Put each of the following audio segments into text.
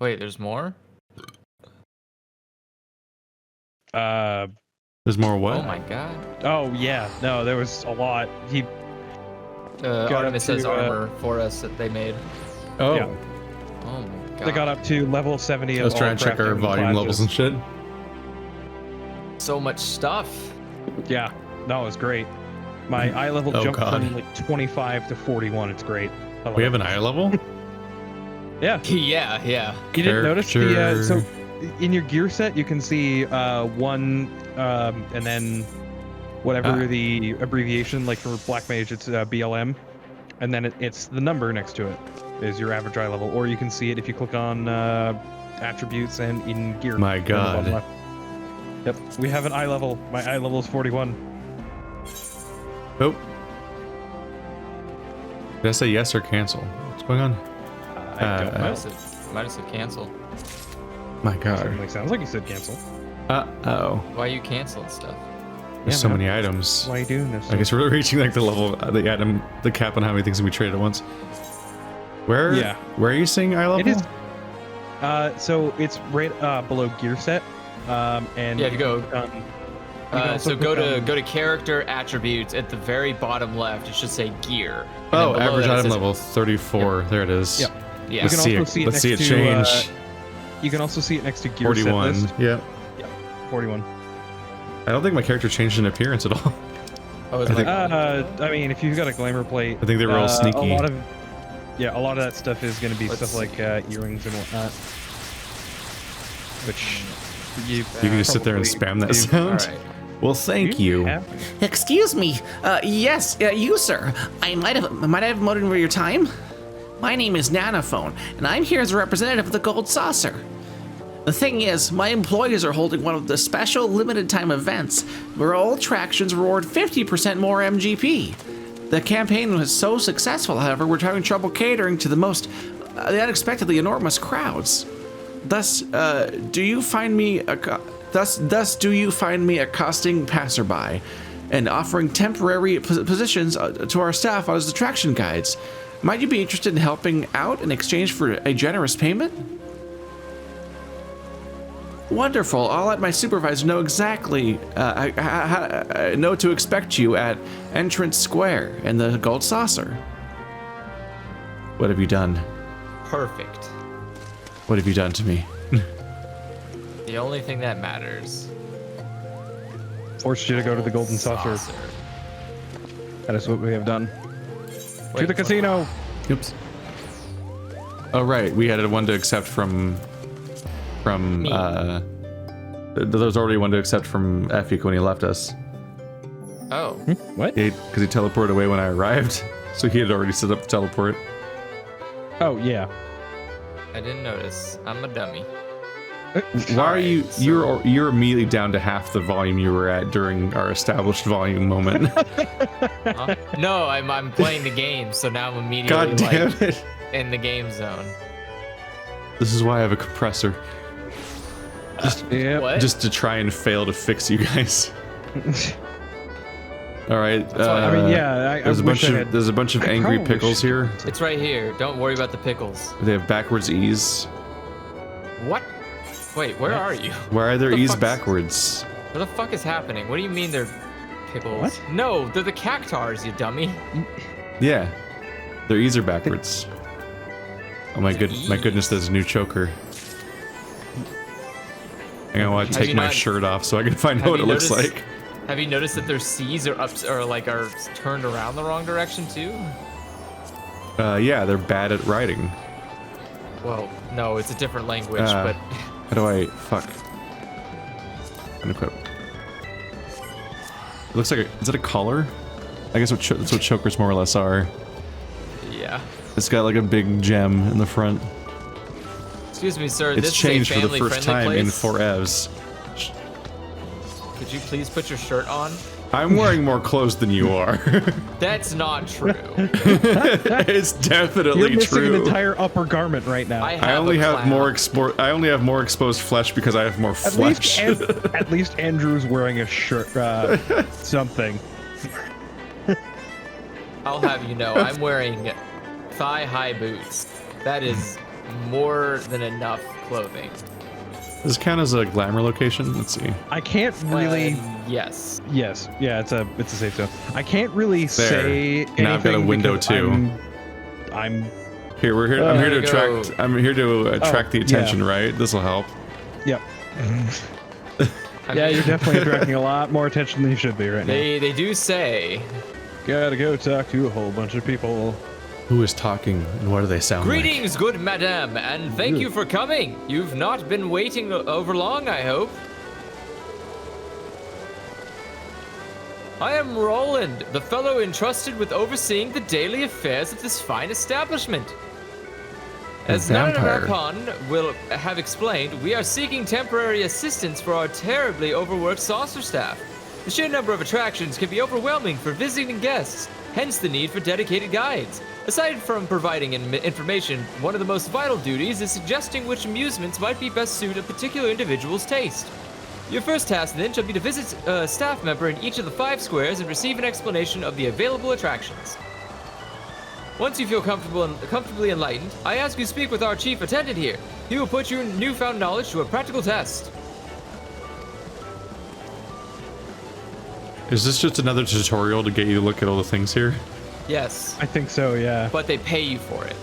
Wait, there's more? There's more what? Oh my god. Oh yeah, no, there was a lot. He Artemis to, has armor for us that they made. Oh. Yeah. Oh my god. They got up to level 70 I was of trying to check our volume levels and shit. So much stuff. Yeah, no, it was great. My eye level Oh, jumped God. from like 25 to 41. It's great. I love We it. have an eye level? Yeah. Yeah. You didn't notice the so Character. in your gear set you can see one and then whatever the abbreviation, like for Black Mage it's BLM, and then it's the number next to it is your average eye level, or you can see it if you click on attributes and in gear. My in the bottom God. left. Yep, we have an eye level. My eye level is 41. Oh. Did I say yes or cancel? What's going on? I don't know. Might have said cancel. My God. Certainly sounds like you said cancel. Uh-oh. Why are you canceling stuff? There's Yeah, so man. many items. Why are you doing this? I guess we're reaching like the level, the cap on how many things can be traded at once. Where? Yeah. Where are you seeing eye level? It is. So it's right below gear set. And Yeah, if you go. also So go click to on- go to character attributes at the very bottom left. It should say gear. And Oh, then below average that it item says- level 34. There it is. Yep. Yeah. Let's can see also it. see it Let's see it next to, change. You can also see it next to gear set 41. list. Yeah. 41. I don't think my character changed in appearance at all. Oh, it's I think- like, I mean, if you've got a glamour plate, I think they were all sneaky. A lot of that stuff is going to be Let's stuff like earrings and whatnot. Which You can just sit there and spam that do. sound. all right. Well, thank you. have- Excuse me. Yes, you, sir. I might have motored over your time. My name is Nanophone, and I'm here as a representative of the Gold Saucer. The thing is, my employees are holding one of the special limited time events where all attractions reward 50% more MGP. The campaign was so successful, however, we're having trouble catering to the unexpectedly enormous crowds. Thus, do you find me accosting passerby and offering temporary positions to our staff as attraction guides? Might you be interested in helping out in exchange for a generous payment? Wonderful. I'll let my supervisor know exactly know to expect you at Entrance Square in the Gold Saucer. What have you done? Perfect. What have you done to me? The only thing that matters. Forced you to go to the Golden Saucer. That is what we have done. To the casino. Oops. Oh right, we had one to accept from Me. there was already one to accept from Efik when he left us. Oh. What? Because he teleported away when I arrived, so he had already set up the teleport. Oh yeah. I didn't notice. I'm a dummy. Why are you? Alright, so- You're immediately down to half the volume you were at during our established volume moment. Huh? No, I'm playing the game, so now I'm immediately God damn like it! in the game zone. This is why I have a compressor, Yeah. What? just to try and fail to fix you guys. All right. That's why- I mean, yeah. I There's a wish bunch I of had. there's a bunch of I angry probably pickles should- here. It's right here. Don't worry about the pickles. They have backwards E's. What? Wait, where are you? Why are their What the E's fuck's- backwards? What the fuck is happening? What do you mean they're pickles? What? No, they're the cactars, you dummy. Yeah, their E's are backwards. Oh my goodness, there's a new choker. I want to Have take you my not- shirt off so I can find have out what it you looks noticed- like. Have you noticed that their C's are up or like are turned around the wrong direction too? Yeah, they're bad at writing. Well, no, it's a different language, but How do I... Fuck. Unequip. It looks like is that a collar? I guess that's what chokers more or less are. yeah. It's got like a big gem in the front. Excuse me, sir. It's this changed is a for the first time family-friendly in place. 4 evs. Could you please put your shirt on? I'm wearing more clothes than you are. That's not true. It's definitely You're missing true. an entire upper garment right now. I only have more exposed flesh because I have more At flesh. at least Andrew's wearing a shirt, something. I'll have you know, I'm wearing thigh-high boots. That is more than enough clothing. Does this count as a glamour location? Let's see. I can't really. Yes. Yes. Yeah. It's a safe zone. I can't really say anything. Now I've got a window because too. I'm Here, we're here. I'm here to There you attract. go. I'm here to attract the yeah. attention, right? This will help. Yep. I Yeah, mean, you're definitely attracting a lot more attention than you should be right now. They do say, Gotta go talk to a whole bunch of people. Who is talking and what do they sound like? "Greetings, good madame, and thank you for coming. You've not been waiting over long, I hope. I am Roland, the fellow entrusted with overseeing the daily affairs of this fine establishment. As vampire. Nanarapan will have explained, we are seeking temporary assistance for our terribly overworked saucer staff. The sheer number of attractions can be overwhelming for visiting guests, hence the need for dedicated guides. Aside from providing information, one of the most vital duties is suggesting which amusements might be best suit a particular individual's taste. Your first task then shall be to visit a staff member in each of the 5 squares and receive an explanation of the available attractions. Once you feel comfortably enlightened, I ask you to speak with our chief attendant here. He will put your newfound knowledge to a practical test." Is this just another tutorial to get you to look at all the things here? Yes, I think so, yeah. but they pay you for it.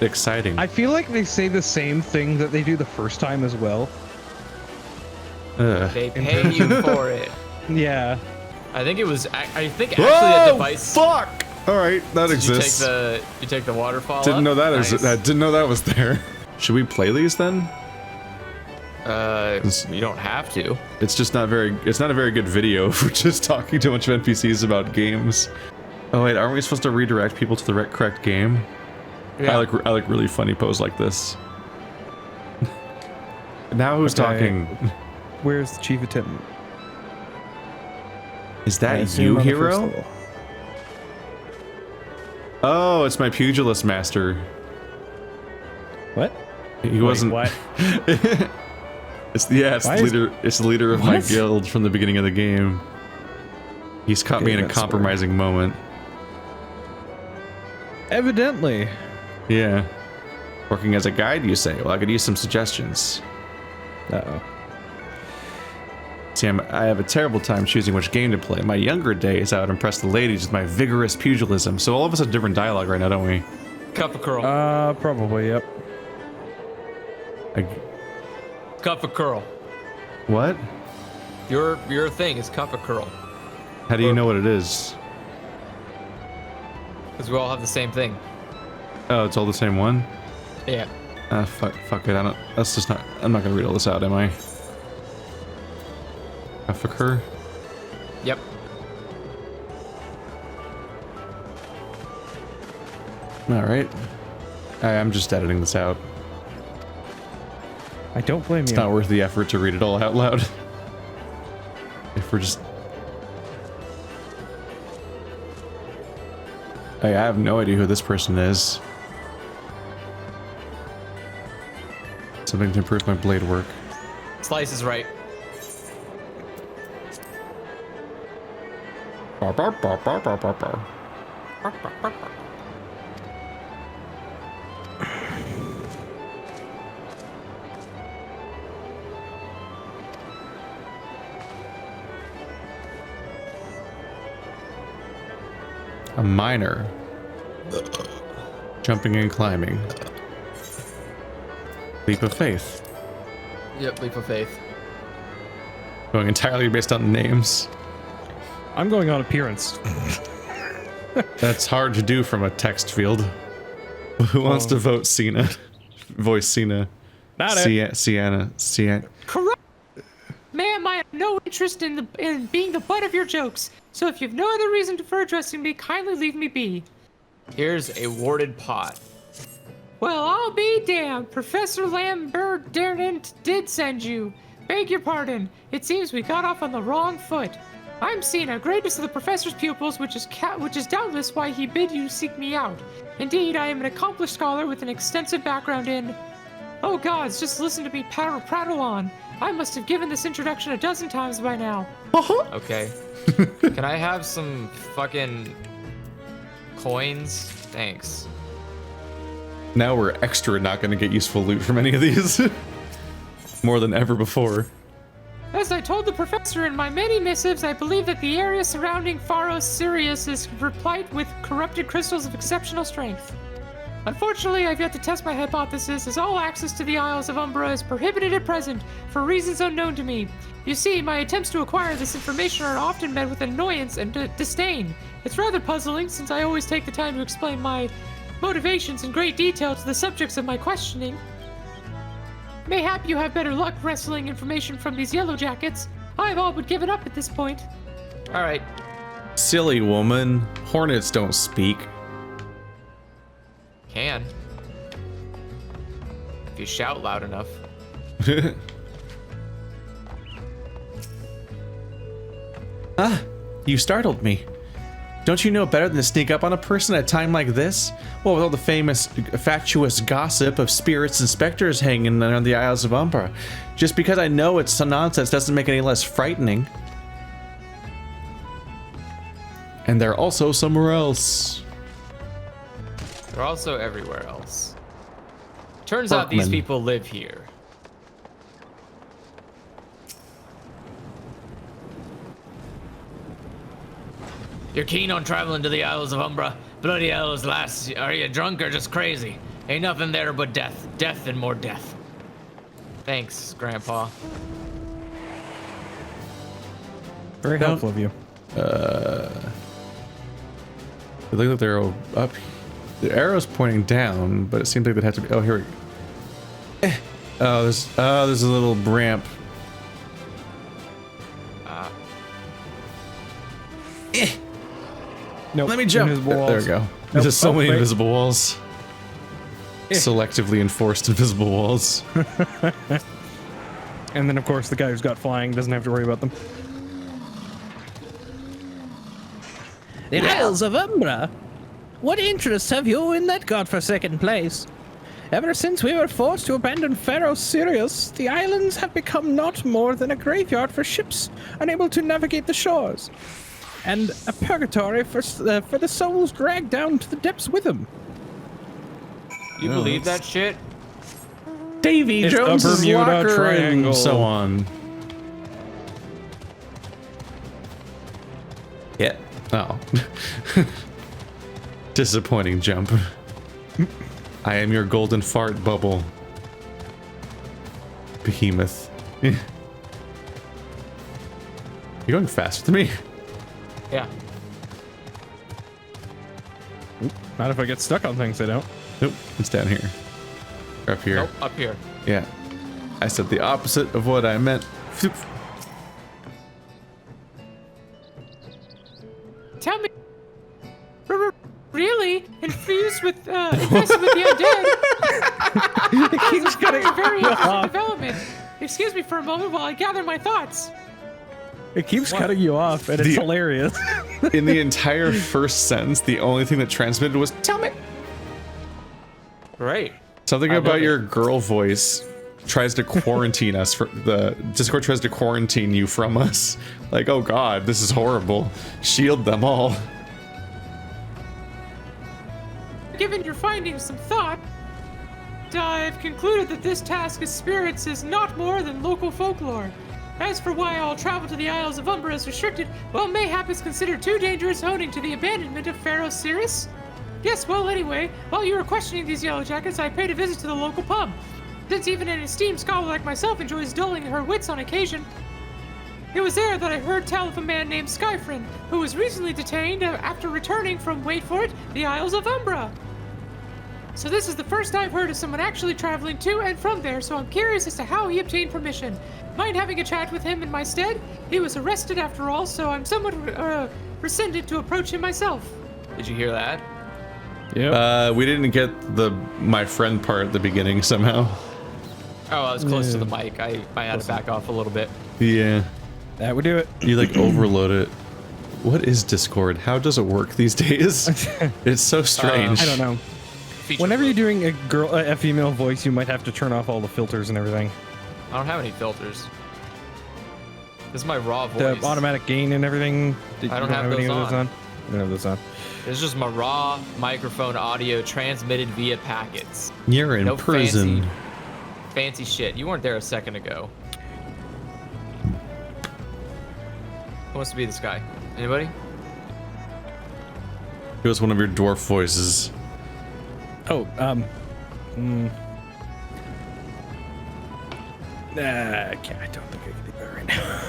Exciting. I feel like they say the same thing that they do the first time as well. They pay you for it. Yeah. I think it was. I think actually that device. Fuck! All right, that Did exists. you take the waterfall? Didn't up? know that. Nice. I didn't know that was there. Should we play these then? You don't have to. It's just not very. It's not a very good video for just talking to a bunch of NPCs about games. Oh wait, aren't we supposed to redirect people to the correct game? Yeah. I like really funny pose like this. Now who's Okay. talking? Where's the chief attendant? Is I that assume you, on the first hero? level. Oh, it's my pugilist master. What? He wasn't. What? It's the Why is- leader. It's the leader of my What? guild from the beginning of the game. He's caught me Okay, in a that's compromising moment. Evidently. Yeah. Working as a guide, you say? Well, I could use some suggestions. Uh-oh. See, I have a terrible time choosing which game to play. In my younger days, I would impress the ladies with my vigorous pugilism. So all of us have different dialogue right now, don't we? Cup of curl. Probably, yep. Cup of curl. What? Your thing is cup of curl. How do you know what it is? Because we all have the same thing. Oh, it's all the same one? Yeah. Fuck it. I don't. That's just not. I'm not gonna read all this out, am I? Fucker. Yep. All right. I'm just editing this out. I don't blame It's you. not worth the effort to read it all out loud. If we're just... I have no idea who this person is. Something to improve my blade work. Slice is right. Bar, bar, bar, bar, bar, bar, bar. A miner. Jumping and climbing. Leap of faith. Yep, leap of faith. Going entirely based on names. I'm going on appearance. That's hard to do from a text field. Who wants to vote Cena? Voice Cena. Not it. Sienna. Correct. Ma'am, I have no interest in being the butt of your jokes. So if you have no other reason for addressing me, kindly leave me be. Here's a warded pot. Well, I'll be damned. Professor Lambert did send you. Beg your pardon. It seems we got off on the wrong foot. I'm Cena, greatest of the professor's pupils, which is doubtless why he bid you seek me out. Indeed, I am an accomplished scholar with an extensive background in... Oh gods, just listen to me prattle on. I must have given this introduction a dozen times by now. Okay. Can I have some fucking coins? Thanks. Now we're extra not going to get useful loot from any of these. More than ever before. As I told the professor in my many missives, I believe that the area surrounding Pharos Sirius is replete with corrupted crystals of exceptional strength. Unfortunately, I've yet to test my hypothesis, as all access to the Isles of Umbra is prohibited at present, for reasons unknown to me. You see, my attempts to acquire this information are often met with annoyance and disdain. It's rather puzzling, since I always take the time to explain my motivations in great detail to the subjects of my questioning. Mayhap you have better luck wrestling information from these yellow jackets. I've all but given up at this point. Alright. Silly woman. Hornets don't speak. Can. If you shout loud enough. Ah, you startled me. Don't you know better than to sneak up on a person at a time like this? Well, with all the famous fatuous gossip of spirits and specters hanging around the Isles of Umbra. Just because I know it's some nonsense doesn't make it any less frightening. And they're also somewhere else. They're also everywhere else. Turns out these people live here. You're keen on traveling to the Isles of Umbra? Bloody hells, lass. Are you drunk or just crazy? Ain't nothing there but death. Death and more death. Thanks, Grandpa. Very helpful of you. They look like they're up. The arrow's pointing down, but it seems like they'd have to be. Oh, here we go. Oh, there's a little ramp. Nope. Let me jump. There we go. There's just so many invisible walls. Selectively enforced invisible walls. And then, of course, the guy who's got flying doesn't have to worry about them. The Isles of Umbra? What interest have you in that godforsaken place? Ever since we were forced to abandon Pharos Sirius, the islands have become not more than a graveyard for ships unable to navigate the shores, and a purgatory for the souls dragged down to the depths with them. You believe that shit? Davy It's Jones' a Bermuda locker Triangle. and so on. Yeah. Oh. Disappointing jump. I am your golden fart bubble. Behemoth. You're going faster than me. Yeah. Not if I get stuck on things, I don't. Nope, it's down here. Or up here. Nope, up here. Yeah. I said the opposite of what I meant. Tell me, really infused with infested with the undead? It keeps cutting Very you interesting off. development. Excuse me for a moment while I gather my thoughts. It keeps cutting you off, and it's The- hilarious. In the entire first sentence, the only thing that transmitted was "tell me." Right. Something I about love your it. girl voice tries to quarantine us. For the Discord tries to quarantine you from us. Like, oh god, this is horrible. Shield them all. Given your findings some thought, I've concluded that this task of spirits is not more than local folklore. As for why all travel to the Isles of Umbra is restricted, well, mayhap it's considered too dangerous owing to the abandonment of Pharos Sirius. Yes, well, anyway, while you were questioning these yellow jackets, I paid a visit to the local pub. Since even an esteemed scholar like myself enjoys dulling her wits on occasion, it was there that I heard tell of a man named Skyfrin, who was recently detained after returning from, wait for it, the Isles of Umbra. So this is the first I've heard of someone actually traveling to and from there, so I'm curious as to how he obtained permission. Mind having a chat with him in my stead? He was arrested after all, so I'm somewhat rescinded to approach him myself. Did you hear that? Yep. We didn't get the my friend part at the beginning somehow. Oh, I was close to the mic. I had to back off a little bit. Yeah. That would do it. You like overload it. What is Discord? How does it work these days? It's so strange. I don't know. Feature Whenever load. you're doing a female voice, you might have to turn off all the filters and everything. I don't have any filters. This is my raw voice. The automatic gain and everything. I don't have any those of on. I don't know the sound. It's just my raw microphone audio transmitted via packets. You're in No prison. Fancy shit. You weren't there a second ago. Who wants to be this guy? Anybody? It was one of your dwarf voices. Oh, I don't think I can do that right now.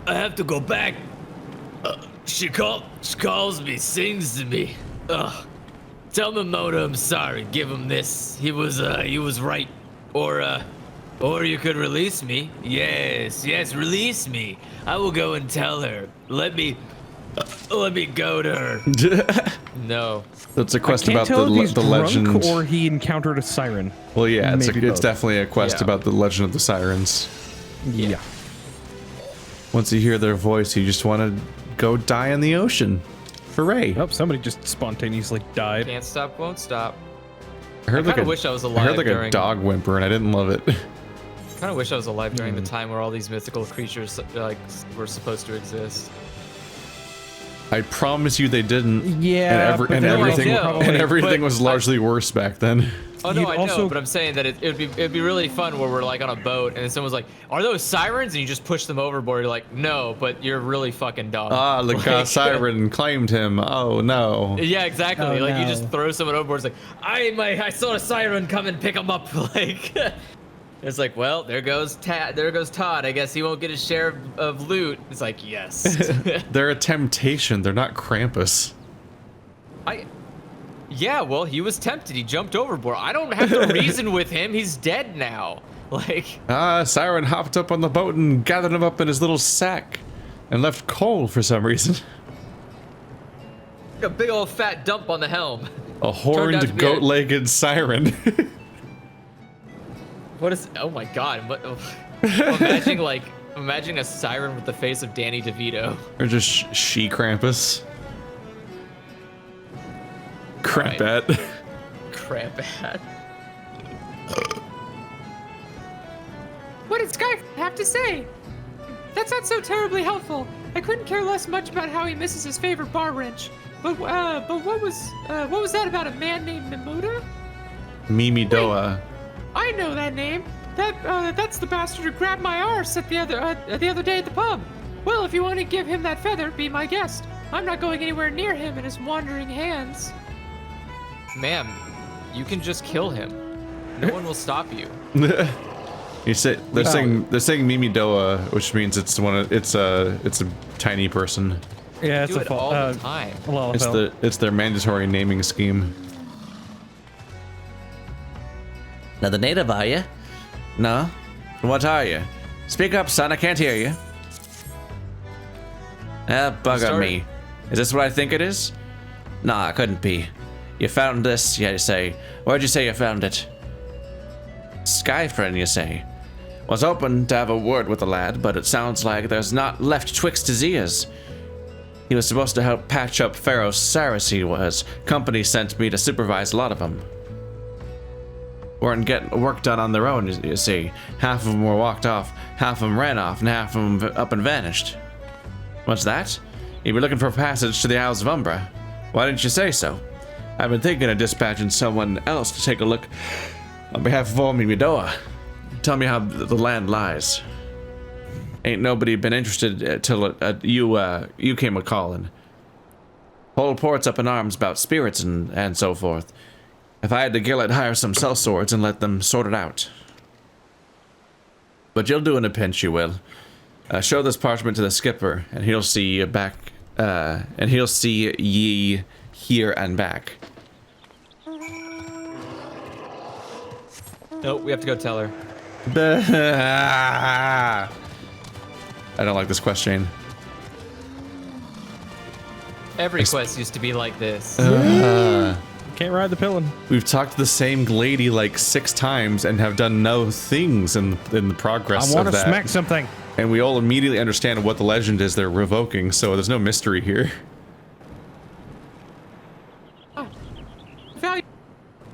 I have to go back. She calls me, sings to me. Tell Momoda I'm sorry. Give him this. He was right. Or you could release me. Yes, release me. I will go and tell her. Let me go to her. No. That's a quest Can't about tell if he's the drunk legend. or he encountered a siren. Well, yeah, it's Maybe both. definitely a quest Yeah. about the legend of the sirens. Yeah. Once you hear their voice, you just want to go die in the ocean. Hooray! Oh, somebody just spontaneously died. Can't stop, won't stop. I heard I like kinda a, wish I was I alive heard like a during- dog whimper, and I didn't love it. Kind of wish I was alive during the time where all these mythical creatures like were supposed to exist. I promise you they didn't. Yeah, and, but and they were everything also and probably- everything but was largely worse back then. Oh no, You'd I know, also- but I'm saying that it'd be really fun where we're like on a boat and then someone's like, "Are those sirens?" and you just push them overboard. You're like, "No, but you're really fucking dumb." The Like- siren claimed him. Oh no. Yeah, exactly. Oh, like you no. just throw someone overboard. It's like, I saw a siren come and pick him up. Like, it's like, well, there goes Todd. I guess he won't get his share of loot. It's like, yes. They're a temptation. They're not Krampus. Yeah, well, he was tempted. He jumped overboard. I don't have to reason with him. He's dead now. Like, Siren hopped up on the boat and gathered him up in his little sack and left coal for some reason. a big old fat dump on the helm. A out to horned, be a- goat-legged siren. What is? Oh my God! What? Imagine a siren with the face of Danny DeVito. Or just she Krampus. Right. Krampet. Crap hat. What did Sky have to say? That's not so terribly helpful. I couldn't care less much about how he misses his favorite bar wrench. But what was that about a man named Namuda? Mimi Doa. I know that name. That's the bastard who grabbed my arse at the other day at the pub. Well, if you want to give him that feather, be my guest. I'm not going anywhere near him and his wandering hands. Ma'am, you can just kill him. No one will stop you. You say they're saying Mimi Doa, which means it's a tiny person. Yeah, Do it all the time. It's their mandatory naming scheme. Another native, are you? No? What are you? Speak up, son, I can't hear you. Bugger me. Is this what I think it is? Nah, it couldn't be. You found this, you say. Where'd you say you found it? Skyfrin, you say. Was hoping to have a word with the lad, but it sounds like there's not left twixt his ears. He was supposed to help patch up Pharaoh's Saris, he was. Company sent me to supervise a lot of them. Weren't getting work done on their own, you see. Half of them were walked off, half of them ran off, and half of them up and vanished. What's that? You were looking for a passage to the Isles of Umbra. Why didn't you say so? I've been thinking of dispatching someone else to take a look on behalf of all Midoa. Tell me how the land lies. Ain't nobody been interested till you came a calling. Whole port's up in arms about spirits and so forth. If I had to kill, I'd hire some sellswords and let them sort it out. But you'll do in a pinch, you will. Show this parchment to the skipper, and he'll see you back. And he'll see ye here and back. Nope, we have to go tell her. I don't like this quest chain. Every quest used to be like this. Can't ride the pillion. We've talked to the same lady like 6 times and have done no things in the progress I want of to that. smack something. And we all immediately understand what the legend is they're revoking, so there's no mystery here. Value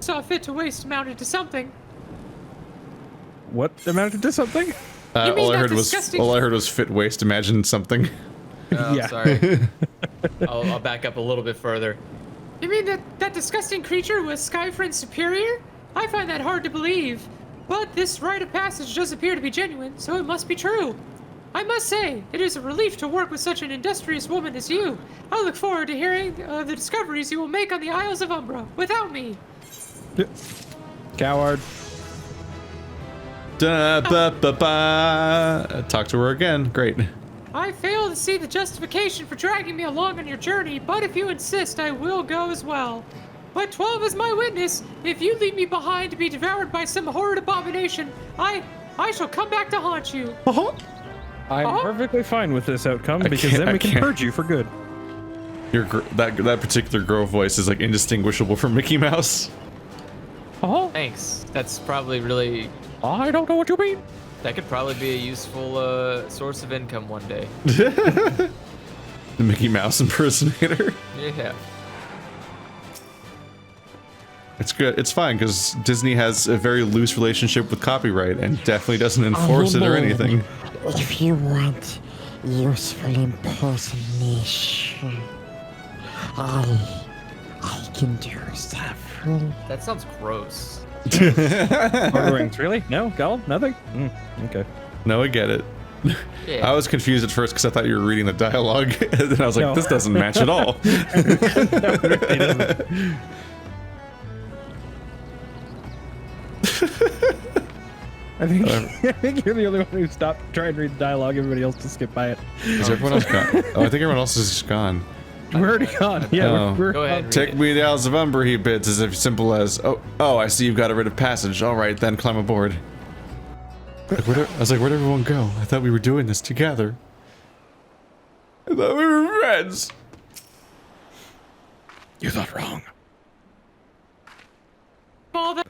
saw fit to waste amounted to something. What amounted to something? You mean All I that heard disgusting- was fit waste. Imagine something. Oh, Yeah. sorry. I'll back up a little bit further. You mean that disgusting creature was Skyfrin's superior? I find that hard to believe. But this rite of passage does appear to be genuine, so it must be true. I must say, it is a relief to work with such an industrious woman as you. I look forward to hearing the discoveries you will make on the Isles of Umbra, without me. Coward. Talk to her again. Great. I fail to see the justification for dragging me along on your journey, but if you insist, I will go as well. But 12 is my witness. If you leave me behind to be devoured by some horrid abomination, I shall come back to haunt you. I'm perfectly fine with this outcome because can't- then I we can can't. purge you for good. That particular girl voice is like indistinguishable from Mickey Mouse. Oh, Thanks. That's probably really. I don't know what you mean. That could probably be a useful source of income one day. The Mickey Mouse impersonator. Yeah. It's good. It's fine because Disney has a very loose relationship with copyright and definitely doesn't enforce it or anything. If you want useful impersonation, I can do several. That sounds gross. Murderings, really? No, Gal, nothing. Okay. No, I get it. Yeah. I was confused at first because I thought you were reading the dialogue, and then I was like, No. "This doesn't match at all." It doesn't. I think you're the only one who stopped trying to read the dialogue. Everybody else just skipped by it. Is everyone else gone? Oh, I think everyone else is just gone. We're already gone. Yeah, Oh. we're Go ahead. Take me to the Isles of Umbra, he bids, as if simple as, oh, I see you've got a writ of passage. All right, then climb aboard. Like, I was like, where'd everyone go? I thought we were doing this together. I thought we were friends. You thought wrong. All that.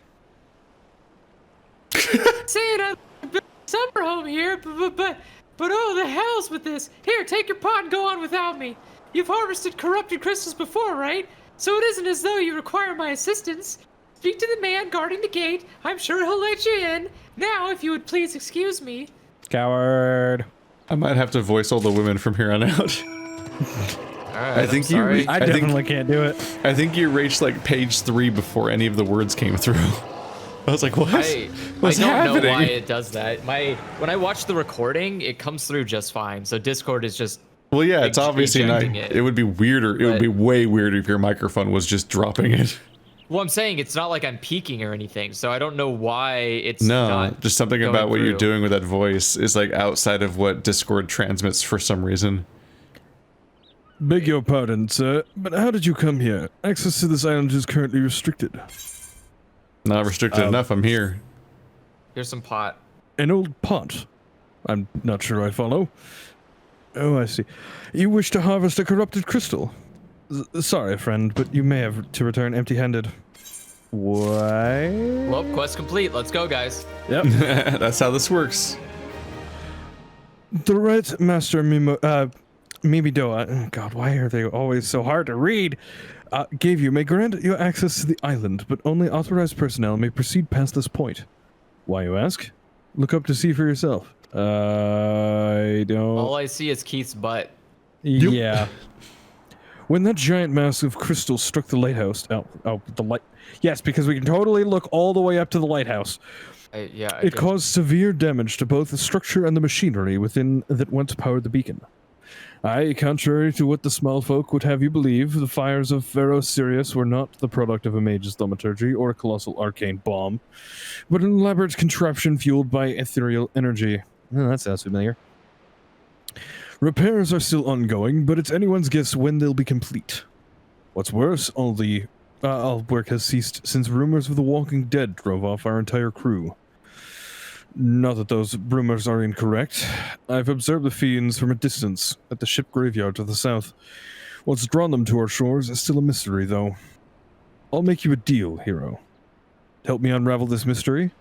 Saying I built a summer home here, but oh, the hell's with this? Here, take your pot and go on without me. You've harvested corrupted crystals before, right? So it isn't as though you require my assistance. Speak to the man guarding the gate. I'm sure he'll let you in. Now, if you would please excuse me. Coward. I might have to voice all the women from here on out. Alright, I think I'm sorry. I definitely can't do it. I think you reached like page 3 before any of the words came through. I was like, what? What's I don't happening? know why it does that. When I watch the recording, it comes through just fine. So Discord is just Well, yeah, it's obviously not. ejecting it. It would be weirder. It would But- be way weirder if your microphone was just dropping it. well, I'm saying it's not like I'm peeking or anything. So I don't know why it's No, not just something going about what you're through. doing with that voice is like outside of what Discord transmits for some reason. Beg your pardon, sir, but how did you come here? Access to this island is currently restricted. Not restricted enough. I'm here. Here's some pot. An old pot. I'm not sure I follow. Oh, I see. You wish to harvest a corrupted crystal. Sorry, friend, but you may have to return empty-handed. Why? Well, quest complete. Let's go, guys. Yep. That's how this works. The right master Mimidoa, God, why are they always so hard to read? Gave you may grant you access to the island, but only authorized personnel may proceed past this point. Why, you ask? Look up to see for yourself. I don't... All I see is Keith's butt. Yeah. When that giant mass of crystal struck the lighthouse... the light... Yes, because we can totally look all the way up to the lighthouse. It caused severe damage to both the structure and the machinery within that once powered the beacon. Aye, contrary to what the small folk would have you believe, the fires of Pharaoh Sirius were not the product of a mage's thaumaturgy or a colossal arcane bomb, but an elaborate contraption fueled by ethereal energy. Oh, that sounds familiar. Repairs are still ongoing, but it's anyone's guess when they'll be complete. What's worse, all work has ceased since rumors of the Walking Dead drove off our entire crew. Not that those rumors are incorrect. I've observed the fiends from a distance at the ship graveyard to the south. What's drawn them to our shores is still a mystery, though. I'll make you a deal, hero. Help me unravel this mystery.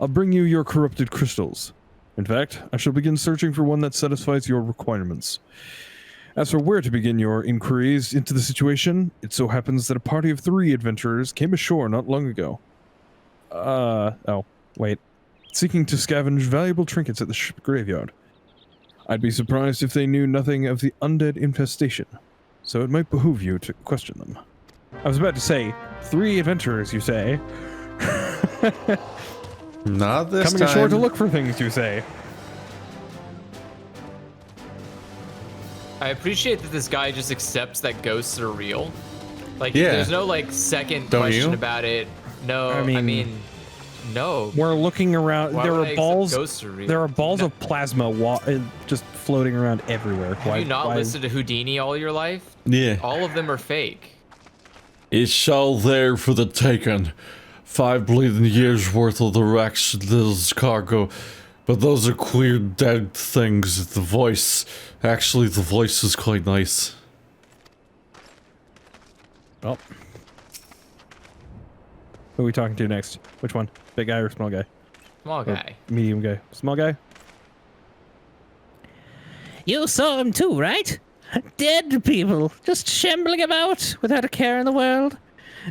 I'll bring you your corrupted crystals. In fact, I shall begin searching for one that satisfies your requirements. As for where to begin your inquiries into the situation, it so happens that a party of 3 adventurers came ashore not long ago. Seeking to scavenge valuable trinkets at the ship graveyard. I'd be surprised if they knew nothing of the undead infestation, so it might behoove you to question them. I was about to say, 3 adventurers, you say? Not this Coming time. ashore to look for things, you say? I appreciate that this guy just accepts that ghosts are real. Like, Yeah. there's no like second Don't question you? about it. No, I mean, no. We're looking around. Why There would I are accept balls. ghosts are real? There are balls of plasma just floating around everywhere. Have you not listened to Houdini all your life? Yeah. All of them are fake. It's all there for the taking. 5 bleeding years worth of the wreck's this cargo. But those are queer dead things. The voice, actually the voice is quite nice. Oh. Who are we talking to next? Which one? Big guy or small guy? Small guy. Medium guy? Small guy? You saw him too, right? Dead people, just shambling about without a care in the world.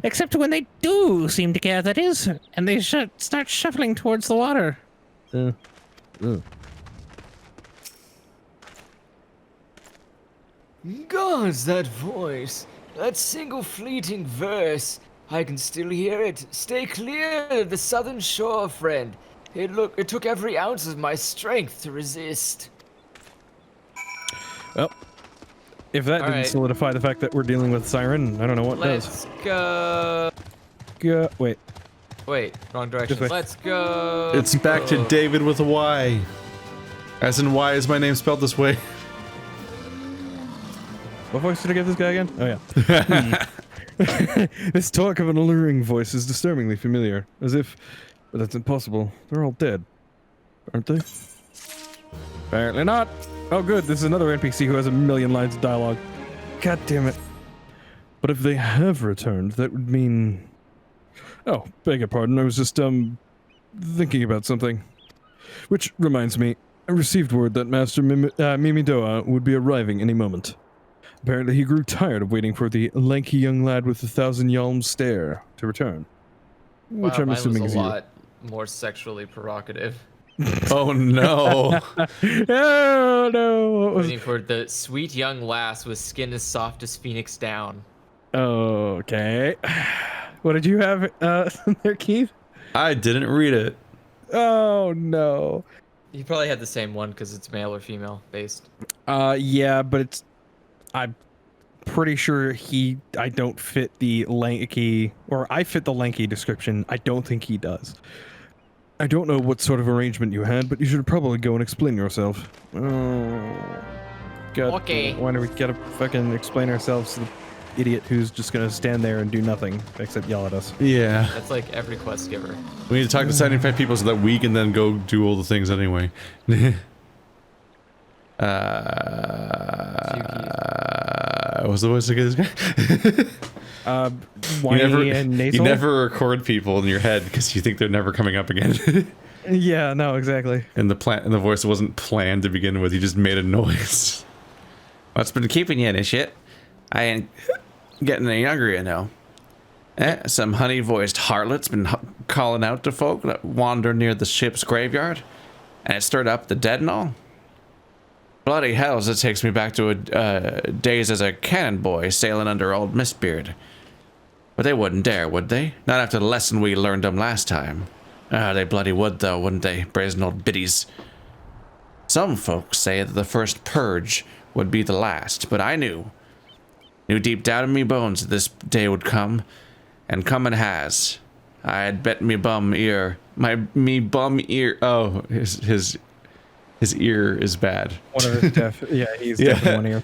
Except when they do seem to care, that is, and they start shuffling towards the water. Gods, that voice. That single fleeting verse. I can still hear it. Stay clear of the southern shore, friend. It took every ounce of my strength to resist. Well, if that didn't right. solidify the fact that we're dealing with siren, I don't know what Let's go. does. Wait. Wait, wrong direction. This way. Let's go. It's back to David with a Y. As in, why is my name spelled this way? What voice did I give this guy again? Oh yeah. This talk of an alluring voice is disturbingly familiar. As if, but that's impossible. They're all dead, aren't they? Apparently not. Oh good, this is another NPC who has a million lines of dialogue. God damn it. But if they have returned, that would mean... Oh, beg your pardon, I was just, thinking about something. Which reminds me, I received word that Master Mimidoa would be arriving any moment. Apparently he grew tired of waiting for the lanky young lad with the 1,000 yalm stare to return. Which Wow, I'm mine assuming was is a you. lot more sexually provocative. Oh no. Oh no! What was... Waiting for the sweet young lass with skin as soft as phoenix down. Okay. What did you have there, Keith? I didn't read it. Oh no. You probably had the same one because it's male or female based. Yeah, but it's... I'm pretty sure I don't fit the lanky... Or I fit the lanky description. I don't think he does. I don't know what sort of arrangement you had, but you should probably go and explain yourself. Oh... God, Okay. why do we gotta fucking explain ourselves to the idiot who's just gonna stand there and do nothing except yell at us? Yeah. That's like every quest giver. We need to talk to 75 people so that we can then go do all the things anyway. What was the voice of this guy? Whiny and nasal? You never record people in your head because you think they're never coming up again. Yeah, no, exactly. And the voice wasn't planned to begin with. You just made a noise. What's been keeping you in this shit? I ain't getting any younger, you know. Some honey-voiced harlot's been calling out to folk that wander near the ship's graveyard, and it stirred up the dead and all. Bloody hells, it takes me back to days as a cannon boy sailing under old Mistbeard. But they wouldn't dare, would they? Not after the lesson we learned them last time. They bloody would, though, wouldn't they? Brazen old biddies. Some folks say that the first purge would be the last, but I knew deep down in me bones that this day would come, and come it has. I had bet me bum ear. Me bum ear. Oh, his ear is bad. One of his deaf. Yeah, he's deaf in one ear.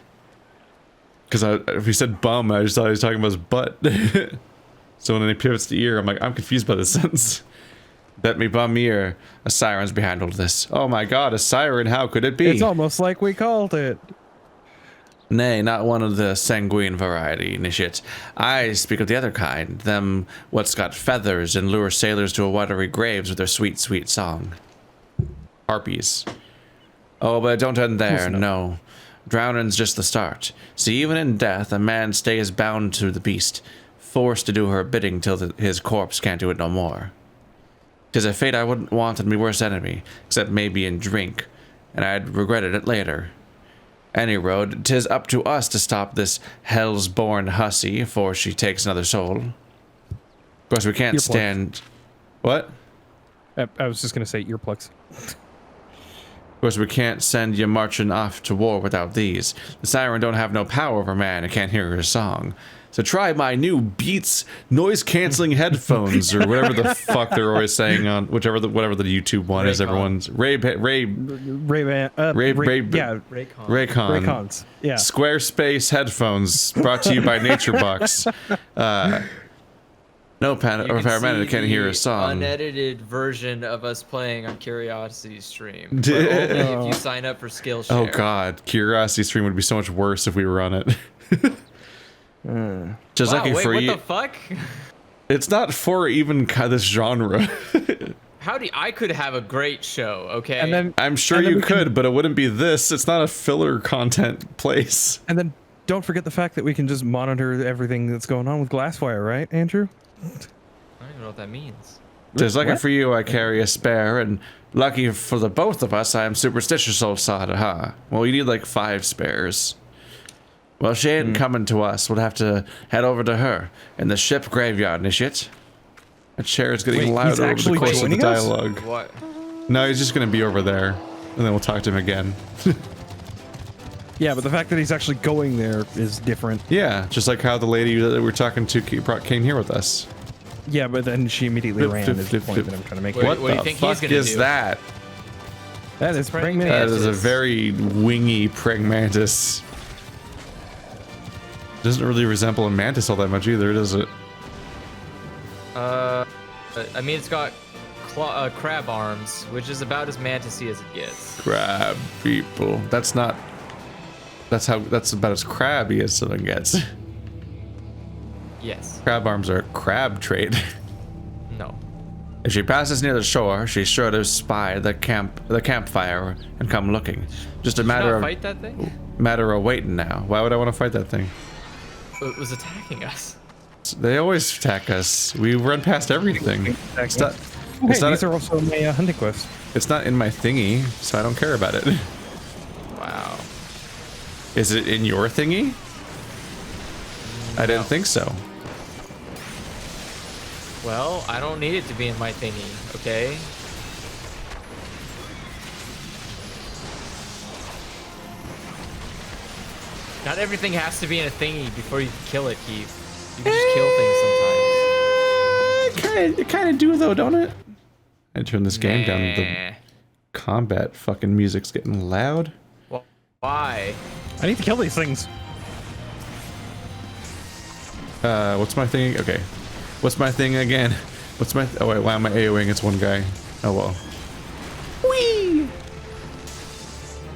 Because if he said bum, I just thought he was talking about his butt. So when he pivots the ear, I'm like, I'm confused by this sentence. Bet me bum ear. A siren's behind all this. Oh my god, a siren, how could it be? It's almost like we called it. Nay, not one of the sanguine variety, Nishit. I speak of the other kind, them what's got feathers and lure sailors to a watery graves with their sweet, sweet song. Harpies. Oh, but don't end there, no. Drowning's just the start. See, even in death, a man stays bound to the beast, forced to do her bidding till his corpse can't do it no more. 'Tis a fate I wouldn't want in me worst enemy, except maybe in drink. and I'd regretted it later. Any road, 'tis up to us to stop this hell's-born hussy before she takes another soul. Of course, we can't stand... What? I was just gonna say earplugs. Of course, we can't send you marching off to war without these. The siren don't have no power over man and can't hear her song. So try my new Beats noise-canceling headphones, or whatever the fuck they're always saying on whatever the YouTube one is. Everyone's Raycons. Yeah. Squarespace headphones brought to you by NatureBucks. No panic or paramedic can't hear a song. Unedited version of us playing on Curiosity stream. But only if you sign up for Skillshare. Oh god, Curiosity stream would be so much worse if we were on it. Just wow, lucky wait, for what you. the fuck? It's not for even this genre. I could have a great show, okay? And then I'm sure you could, but it wouldn't be this. It's not a filler content place. And then don't forget the fact that we can just monitor everything that's going on with Glasswire, right, Andrew? I don't even know what that means. Just lucky for you, I carry a spare, and lucky for the both of us, I am superstitious old sod, huh? Well, you need like 5 spares. Well, she ain't coming to us. We'll have to head over to her in the ship graveyard, initiate. That chair is getting louder over the course of the dialogue. What? No, he's just gonna be over there, and then we'll talk to him again. Yeah, but the fact that he's actually going there is different. Yeah, just like how the lady that we were talking to came here with us. Yeah, but then she immediately ran. Is the point that I'm trying to make. What do you the think he's fuck gonna is do? that? That is That is a very wingy pragmantis. Doesn't really resemble a mantis all that much either, does it? I mean, it's got crab arms, which is about as mantis-y as it gets. Crab people. That's about as crabby as someone gets. Yes. Crab arms are a crab trait. No. If she passes near the shore, she's sure to spy the campfire and come looking. Just a matter of fight that thing? matter of waiting now. Why would I want to fight that thing? It was attacking us. They always attack us. We run past everything. It's not, These are also in my hunting quest. it's not in my thingy, so I don't care about it. Wow. Is it in your thingy? I didn't think so. Well, I don't need it to be in my thingy, okay? Not everything has to be in a thingy before you can kill it, Keith. You can just kill things sometimes. It kind of do though, don't it? I turn this game down. The combat fucking music's getting loud. Well, why? I need to kill these things. What's my thing? Okay. What's my thing again? What's my... Oh, wait, why am I AoEing? It's one guy. Oh, well. Whee!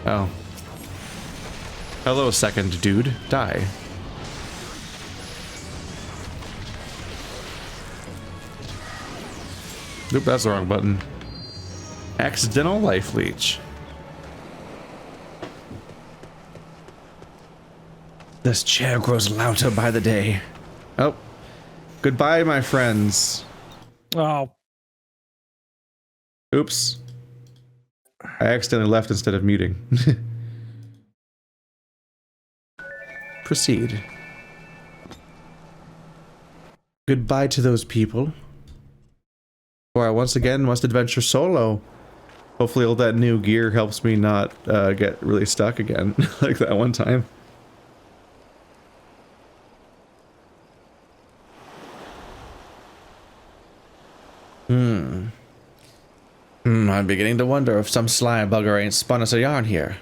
Oh. Hello, second dude. Die. Nope, that's the wrong button. Accidental life leech. This chair grows louder by the day. Oh. Goodbye, my friends. Oh. Oops. I accidentally left instead of muting. Proceed. Goodbye to those people. For I once again must adventure solo. Hopefully all that new gear helps me not get really stuck again, like that one time. I'm beginning to wonder if some sly bugger ain't spun us a yarn here.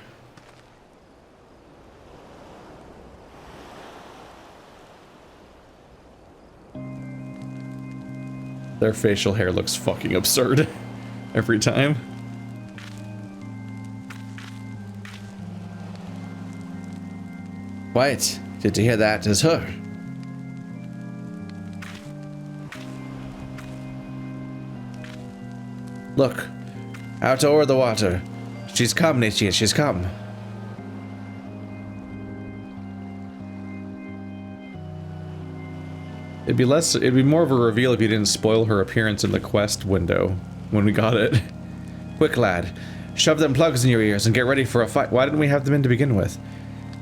Their facial hair looks fucking absurd every time. Wait, did you hear that? It's her. Look, out over the water. She's come, Nietzsche, she's come. It'd be more of a reveal if you didn't spoil her appearance in the quest window when we got it. Quick, lad. Shove them plugs in your ears and get ready for a fight. Why didn't we have them in to begin with?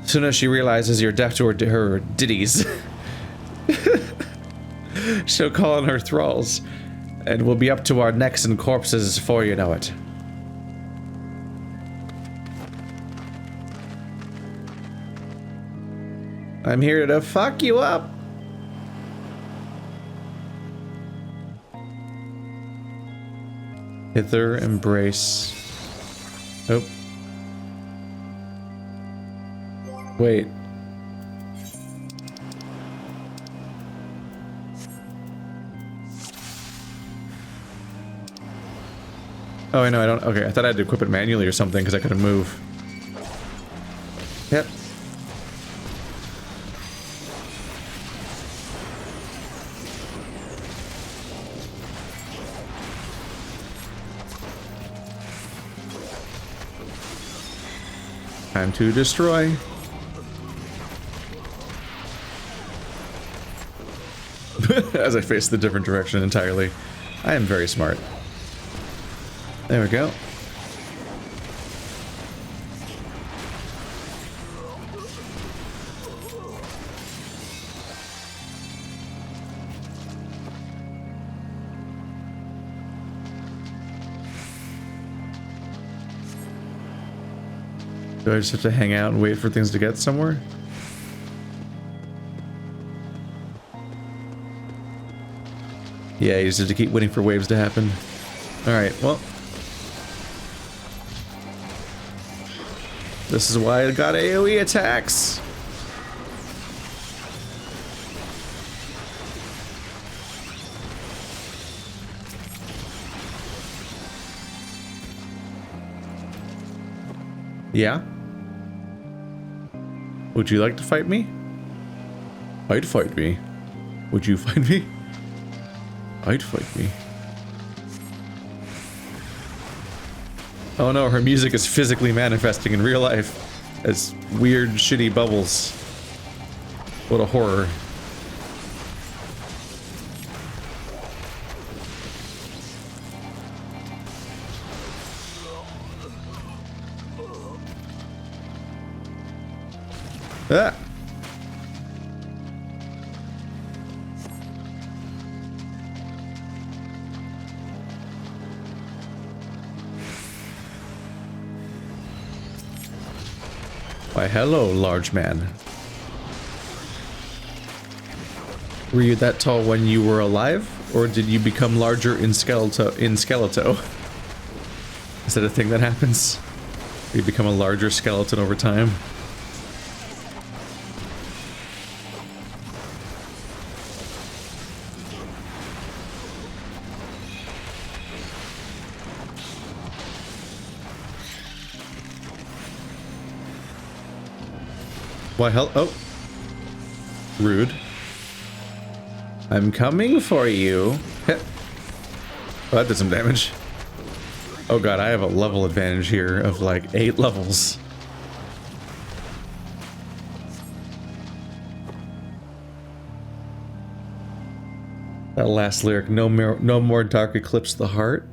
As soon as she realizes you're deaf to her ditties, she'll call on her thralls, and we'll be up to our necks in corpses before you know it. I'm here to fuck you up. Hither embrace. Oh. Wait. Oh, I know, I don't. Okay, I thought I had to equip it manually or something because I couldn't move. Yep. Time to destroy. As I face the different direction entirely. I am very smart. There we go. Do I just have to hang out and wait for things to get somewhere? Yeah, you just have to keep waiting for waves to happen. Alright, well. This is why I got AoE attacks. Yeah? Would you like to fight me? I'd fight me. Would you fight me? I'd fight me. Oh no, her music is physically manifesting in real life as weird, shitty bubbles. What a horror. Ah! Why, hello, large man. Were you that tall when you were alive, or did you become larger in skeleto? Is that a thing that happens? You become a larger skeleton over time? Why hell? Oh. Rude. I'm coming for you. Oh, that did some damage. Oh god, I have a level advantage here of like 8 levels. That last lyric, no more dark eclipse of the heart.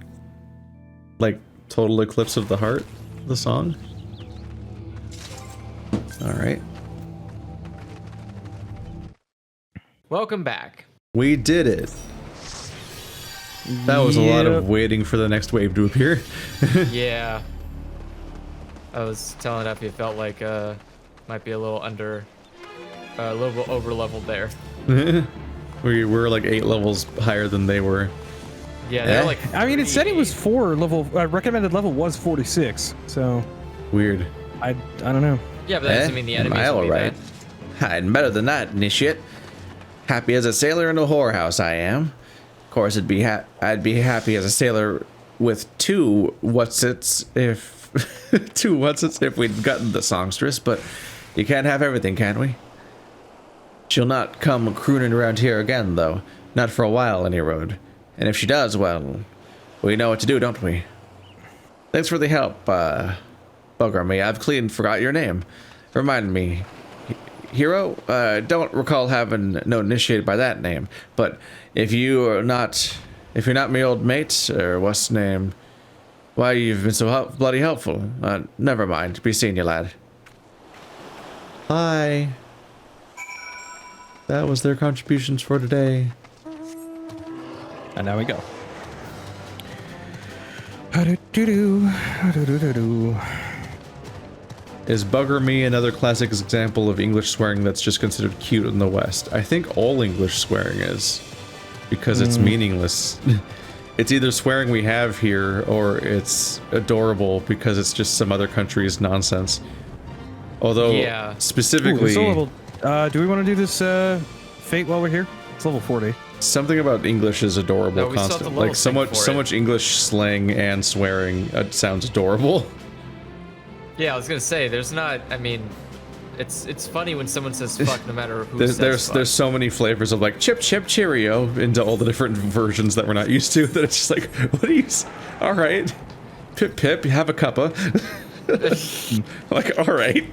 Like total eclipse of the heart, the song. All right. Welcome back. We did it. That was a lot of waiting for the next wave to appear. Yeah. I was telling Effie it felt like might be a little under a little bit over leveled there. We were like 8 levels higher than they were. Yeah, they're like I mean, it said it was 4 level. Recommended level was 46. So weird. I don't know. Yeah, but that doesn't mean the enemies will be right. that. Hiding better than that, initiate. Happy as a sailor in a whorehouse, I am. Of course, I'd be happy as a sailor with 2 whatsits if 2 whatsits if we'd gotten the songstress, but you can't have everything, can we? She'll not come crooning around here again, though. Not for a while, any road. And if she does, well, we know what to do, don't we? Thanks for the help, bugger me. I've clean forgot your name. Remind me. Hero? Don't recall having no initiated by that name, but if you're not my old mate, or what's name, Why, you've been so bloody helpful. Never mind. Be seeing you, lad. Hi. That was their contributions for today. And now we go. Is bugger me another classic example of English swearing that's just considered cute in the West? I think all English swearing is. Because it's meaningless. It's either swearing we have here, or it's adorable because it's just some other country's nonsense. Although, Yeah. specifically... do we want to do this Fate while we're here? It's level 40. Something about English is adorable No, we still have to constantly. Like, so level much, sync for so it. much English slang and swearing sounds adorable. Yeah, I was gonna say, there's not. I mean, it's funny when someone says fuck, no matter who says fuck. There's so many flavors of like chip chip cheerio into all the different versions that we're not used to that it's just like, what are you? All right, pip pip, have a cuppa. Like, all right.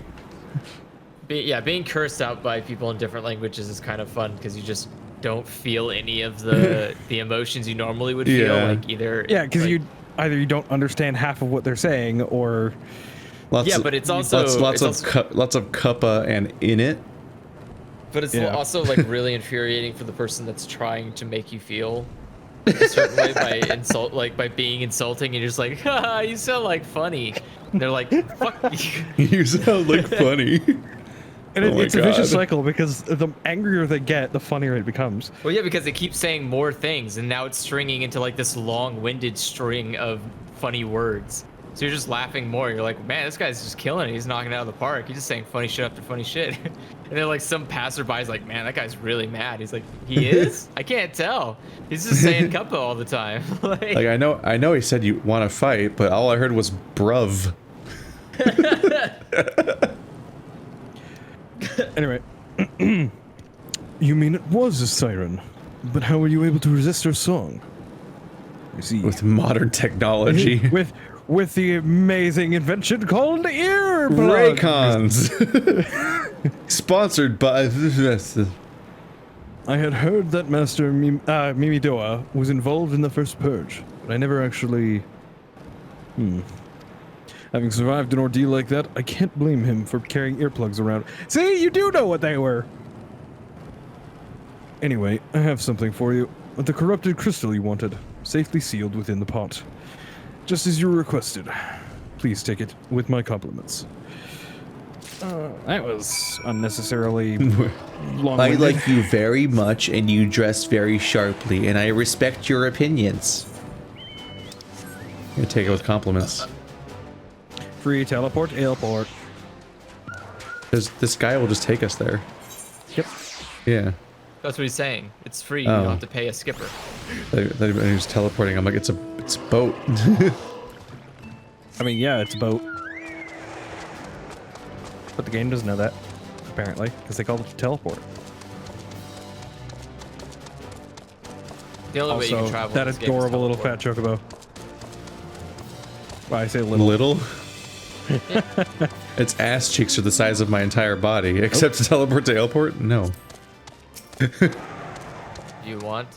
Being cursed out by people in different languages is kind of fun because you just don't feel any of the emotions you normally would feel. Yeah. Like either. Yeah, because like, either you don't understand half of what they're saying, or Yeah, but it's also lots of cuppa and in it. But it's Yeah. also like really infuriating for the person that's trying to make you feel a certain way by being insulting, and you're just like, haha, you sound like funny. And they're like, fuck you. You sound like funny. and Oh my it's a vicious God. cycle because the angrier they get, the funnier it becomes. Well, yeah, because they keep saying more things, and now it's stringing into like this long-winded string of funny words. So you're just laughing more. You're like, man, this guy's just killing it. He's knocking it out of the park. He's just saying funny shit after funny shit. And then like some passerby's like, man, that guy's really mad. He's like, he is? I can't tell. He's just saying cuppa all the time. like, Like, I know he said you want to fight, but all I heard was bruv. Anyway, you mean it was a siren, but how were you able to resist her song? You see, With modern technology. with the amazing invention called earplugs. Raycons. Sponsored by... I had heard that Master Mimidoa was involved in the first purge, but I never actually... Having survived an ordeal like that, I can't blame him for carrying earplugs around. See, you do know what they were! Anyway, I have something for you. The corrupted crystal you wanted, safely sealed within the pot. Just as you requested. Please take it with my compliments. That was unnecessarily long. I like you very much, and you dress very sharply, and I respect your opinions. I'm gonna take it with compliments. Free teleport, airport. This guy will just take us there. Yep. Yeah. that's what he's saying. It's free. You Oh. don't have to pay a skipper. He was teleporting. I'm like, it's a boat. I mean, yeah, it's a boat. But the game doesn't know that, apparently, because they called it a teleport. The only way you Also, can travel. that in this game is adorable little teleport. fat chocobo. Well, I say little. Little. Its ass cheeks are the size of my entire body, except to teleport to airport. No. Do you want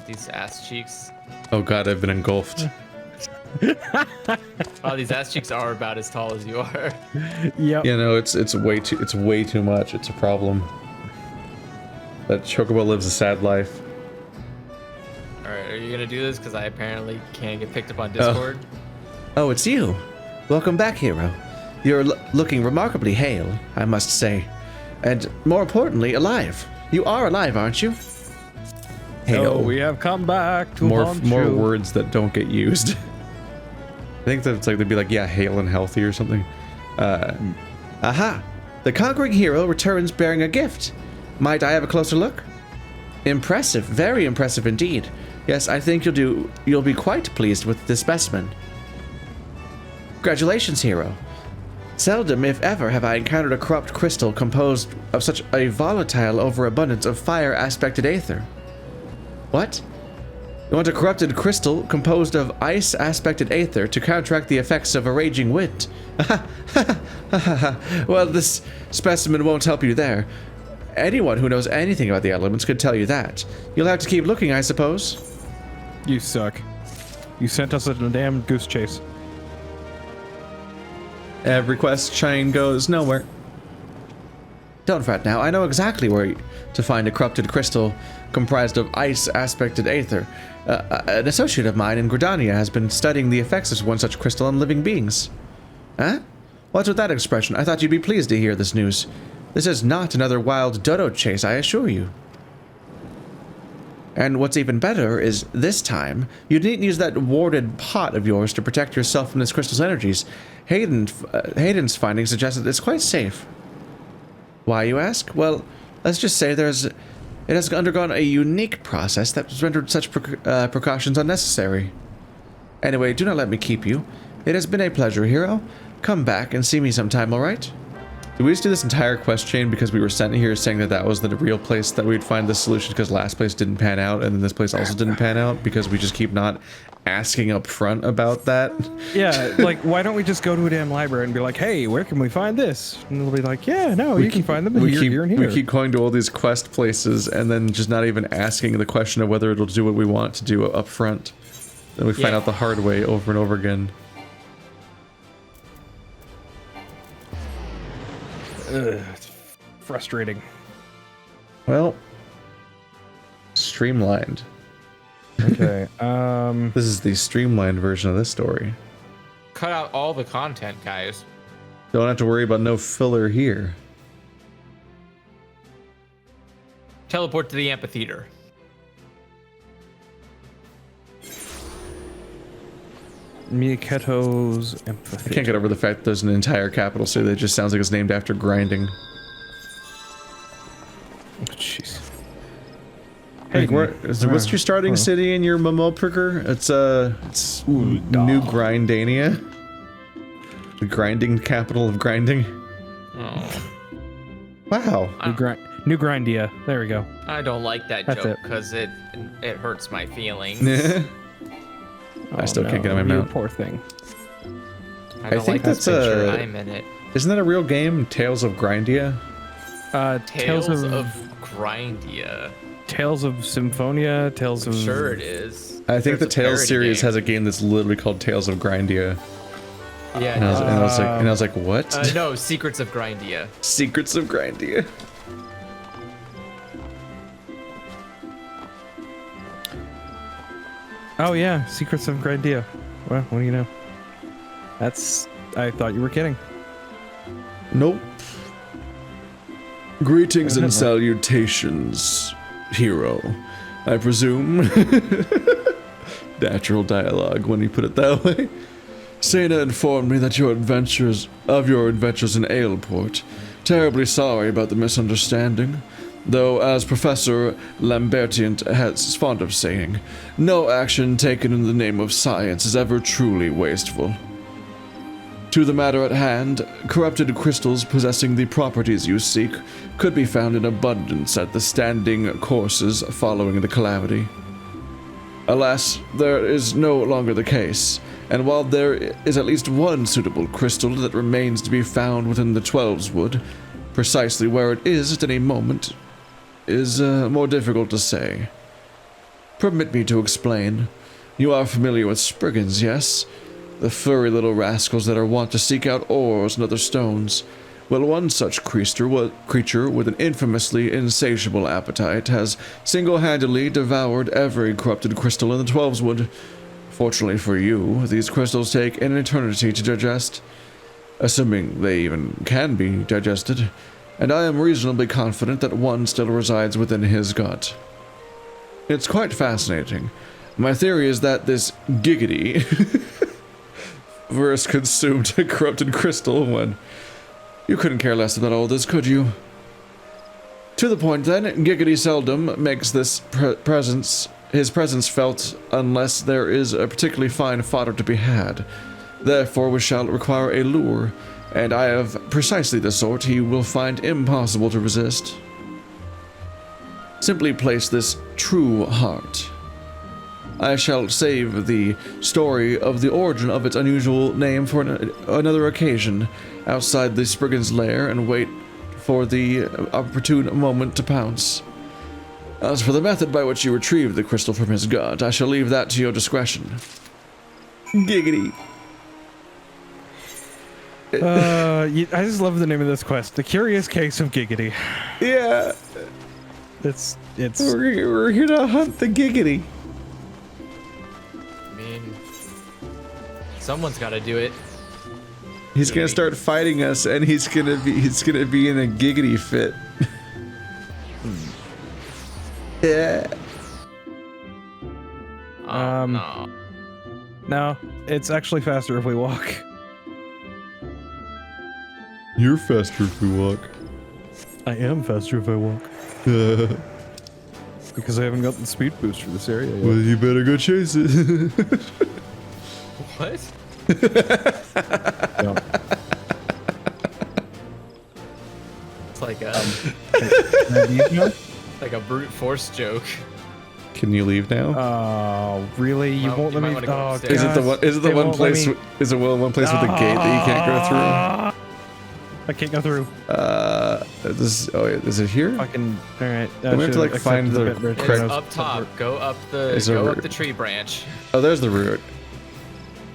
these ass cheeks? Oh god, I've been engulfed. Oh, these ass cheeks are about as tall as you are. Yep. You know, it's way too much. It's a problem. That chocobo lives a sad life. All right, are you gonna do this? Because I apparently can't get picked up on Discord. Oh, it's you. Welcome back, hero. You're looking remarkably hale, I must say. And more importantly, alive. You are alive, aren't you? Oh, we have come back to more haunt more you. words that don't get used. I think that it's like they'd be like, yeah, hale and healthy or something. Aha! The conquering hero returns bearing a gift. Might I have a closer look? Impressive, very impressive indeed. Yes, I think you'll be quite pleased with this specimen. Congratulations, hero. Seldom, if ever, have I encountered a corrupt crystal composed of such a volatile overabundance of fire-aspected aether. What? You want a corrupted crystal composed of ice-aspected aether to counteract the effects of a raging wind? Well, this specimen won't help you there. Anyone who knows anything about the elements could tell you that. You'll have to keep looking, I suppose. You suck. You sent us a damn goose chase. Every quest chain goes nowhere. Don't fret now, I know exactly where to find a corrupted crystal comprised of ice aspected aether. An associate of mine in Gridania has been studying the effects of one such crystal on living beings. Huh? What's with that expression? I thought you'd be pleased to hear this news. This is not another wild dodo chase, I assure you. And what's even better is, this time, you needn't use that warded pot of yours to protect yourself from this crystal's energies. Hayden's findings suggest that it's quite safe. Why, you ask? Well, let's just say it has undergone a unique process that has rendered such precautions unnecessary. Anyway, do not let me keep you. It has been a pleasure, hero. Come back and see me sometime, alright? Did we just do this entire quest chain because we were sent here saying that that was the real place that we'd find the solution because last place didn't pan out and then this place also didn't pan out because we just keep not asking up front about that? Yeah, like, why don't we just go to a damn library and be like, hey, where can we find this? And they'll be like, yeah, no, you can find them here and here. We keep going to all these quest places and then just not even asking the question of whether it'll do what we want to do up front. Then we find out the hard way over and over again. It's frustrating. Well, streamlined. Okay, This is the streamlined version of this story. Cut out all the content, guys. Don't have to worry about no filler here. Teleport to the amphitheater. Miyaketo's empathy. I can't get over the fact that there's an entire capital city that just sounds like it's named after grinding. Jeez. Hey, what's your starting city in your MMORPG? It's New Grindania. The grinding capital of grinding. Oh. Wow. New Grindia. There we go. I don't like that That's joke it. because it hurts my feelings. I still can't get on my you mouth. Poor thing. I don't think like that's that picture. a- I'm in it. Isn't that a real game? Tales of Grindia? Tales of Grindia. Tales of Symphonia. Tales I'm of. sure it is. I think There's the a Tales parody series game. has a game that's literally called Tales of Grindia. Yeah. And I was like, what? no, Secrets of Grindia. Secrets of Grindia. Oh yeah, Secrets of Grindia. Well, what do you know? That's. I thought you were kidding. Nope. Greetings and salutations, hero. I presume. Natural dialogue when you put it that way. Sena informed me that your adventures in Aleport. Terribly sorry about the misunderstanding. Though, as Professor Lambertient is fond of saying, no action taken in the name of science is ever truly wasteful. To the matter at hand, corrupted crystals possessing the properties you seek could be found in abundance at the standing courses following the calamity. Alas, there is no longer the case, and while there is at least one suitable crystal that remains to be found within the Twelveswood, precisely where it is at any moment is more difficult to say. Permit me to explain. You are familiar with Spriggans, yes? The furry little rascals that are wont to seek out ores and other stones. Well, one such creature with an infamously insatiable appetite has single-handedly devoured every corrupted crystal in the Twelveswood. Fortunately for you, these crystals take an eternity to digest, assuming they even can be digested, and I am reasonably confident that one still resides within his gut. It's quite fascinating. My theory is that this Giggity first consumed a corrupted crystal when... You couldn't care less about all this, could you? To the point, then, Giggity seldom makes his presence felt unless there is a particularly fine fodder to be had. Therefore, we shall require a lure, and I have precisely the sort he will find impossible to resist. Simply place this true heart. I shall save the story of the origin of its unusual name for another occasion, outside the Spriggan's lair, and wait for the opportune moment to pounce. As for the method by which you retrieve the crystal from his gut, I shall leave that to your discretion. Giggity. I just love the name of this quest. The Curious Case of Giggity. Yeah. It's We're here to hunt the Giggity. I mean, someone's got to do it. He's gonna start fighting us, and he's gonna be in a Giggity fit. Yeah. No. no, it's actually faster if we walk. You're faster if we walk. I am faster if I walk. Because I haven't got the speed boost for this area yet. Well, you better go chase it. What? No. It's like a brute force joke. Can you leave now? Oh, really? You Well, won't you let might me? wanna go Oh, upstairs. Is it the one? Is it the They one won't let place? me- Is it one place with a gate that you can't go through? I can't go through. This. Oh, wait, is it here? Fucking. All right. We have to, like, find the It's up top. Go up Is there a route? the tree branch. Oh, there's the route.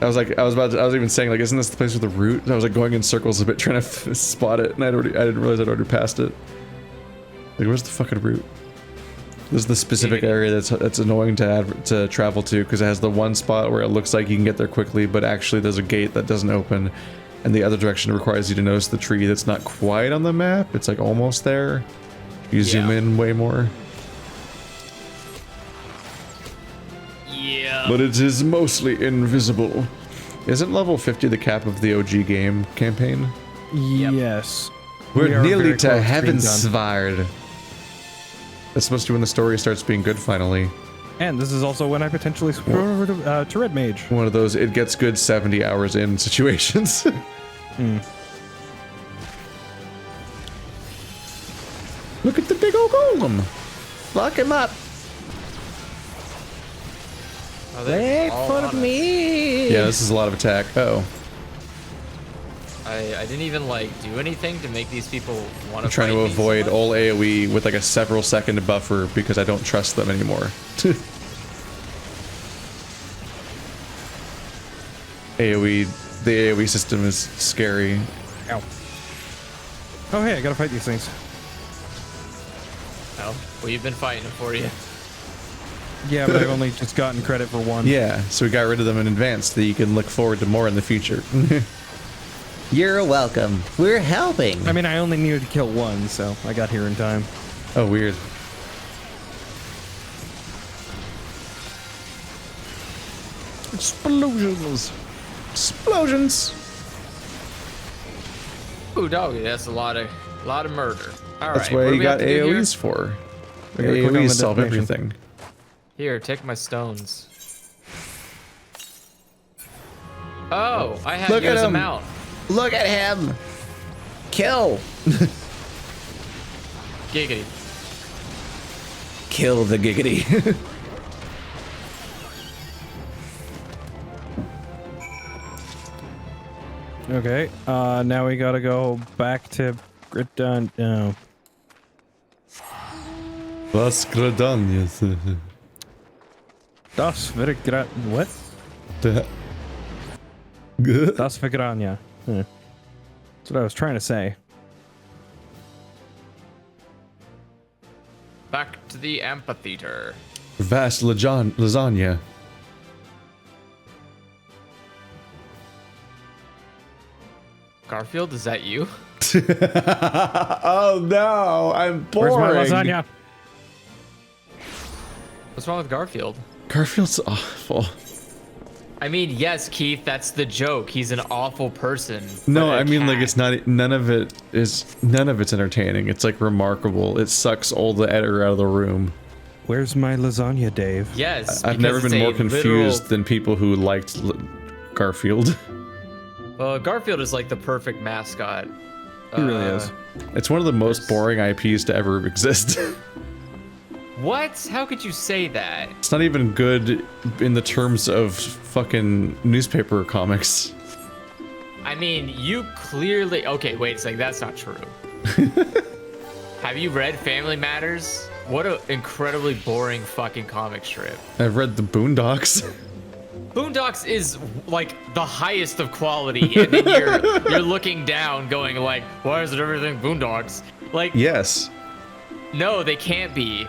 I was even saying, like, isn't this the place with the route? I was like going in circles a bit trying to spot it, and I didn't realize I'd already passed it. Like, where's the fucking route? This is the specific area that's annoying to travel to, because it has the one spot where it looks like you can get there quickly, but actually there's a gate that doesn't open, and the other direction requires you to notice the tree that's not quite on the map. It's like almost there. You zoom in way more. Yeah. But it is mostly invisible. Isn't level 50 the cap of the OG game campaign? Yes. We're We are nearly very to close to being done. Heavensvard. That's supposed to be when the story starts being good finally. And this is also when I potentially switch over to Red Mage. One of those it gets good 70 hours in situations. Look at the big old golem. Lock him up. Oh, they're all on us. Yeah, this is a lot of attack. Uh-oh. I didn't even like do anything to make these people want to. I'm trying to avoid all AoE with like a several second buffer because I don't trust them anymore. AoE, the AoE system is scary. Ow. Oh, hey, I gotta fight these things. Oh, well, you've been fighting them for you. Yeah, but I've only just gotten credit for one. Yeah, so we got rid of them in advance so that you can look forward to more in the future. You're welcome. We're helping. I mean, I only needed to kill one, so I got here in time. Oh, weird. Explosions. Explosions. Ooh, doggy, that's a lot of murder. All That's right, why what do you we have got to do here? AoEs for. I gotta click on AoEs the solve detonation. everything. Here, take my stones. Oh, I have Look at used them him. out. Look at him. Kill. Giggity. Kill the Giggity. Okay, now we gotta go back to Gridon. No. Was Gradon, yes. Das Vergra... What? Das Vergrania. That's what I was trying to say. Back to the amphitheater. Vast lasagna. Garfield, is that you? Oh no, I'm boring. Where's my lasagna? What's wrong with Garfield? Garfield's awful. I mean, yes, Keith, that's the joke. He's an awful person. No, but a I mean like cat. it's not. None of it's entertaining. It's like remarkable. It sucks all the editor out of the room. Where's my lasagna, Dave? Yes, I've because never it's been a more confused literal- than people who liked Garfield. Well, Garfield is like the perfect mascot. He really is. It's one of the most boring IPs to ever exist. What? How could you say that? It's not even good in the terms of fucking newspaper comics. I mean, you clearly... Okay, wait a second. That's not true. Have you read Family Matters? What an incredibly boring fucking comic strip. I've read the Boondocks. Boondocks is like the highest of quality, and then you're looking down, going like, why is it everything Boondocks? Like, Yes. no, they can't be.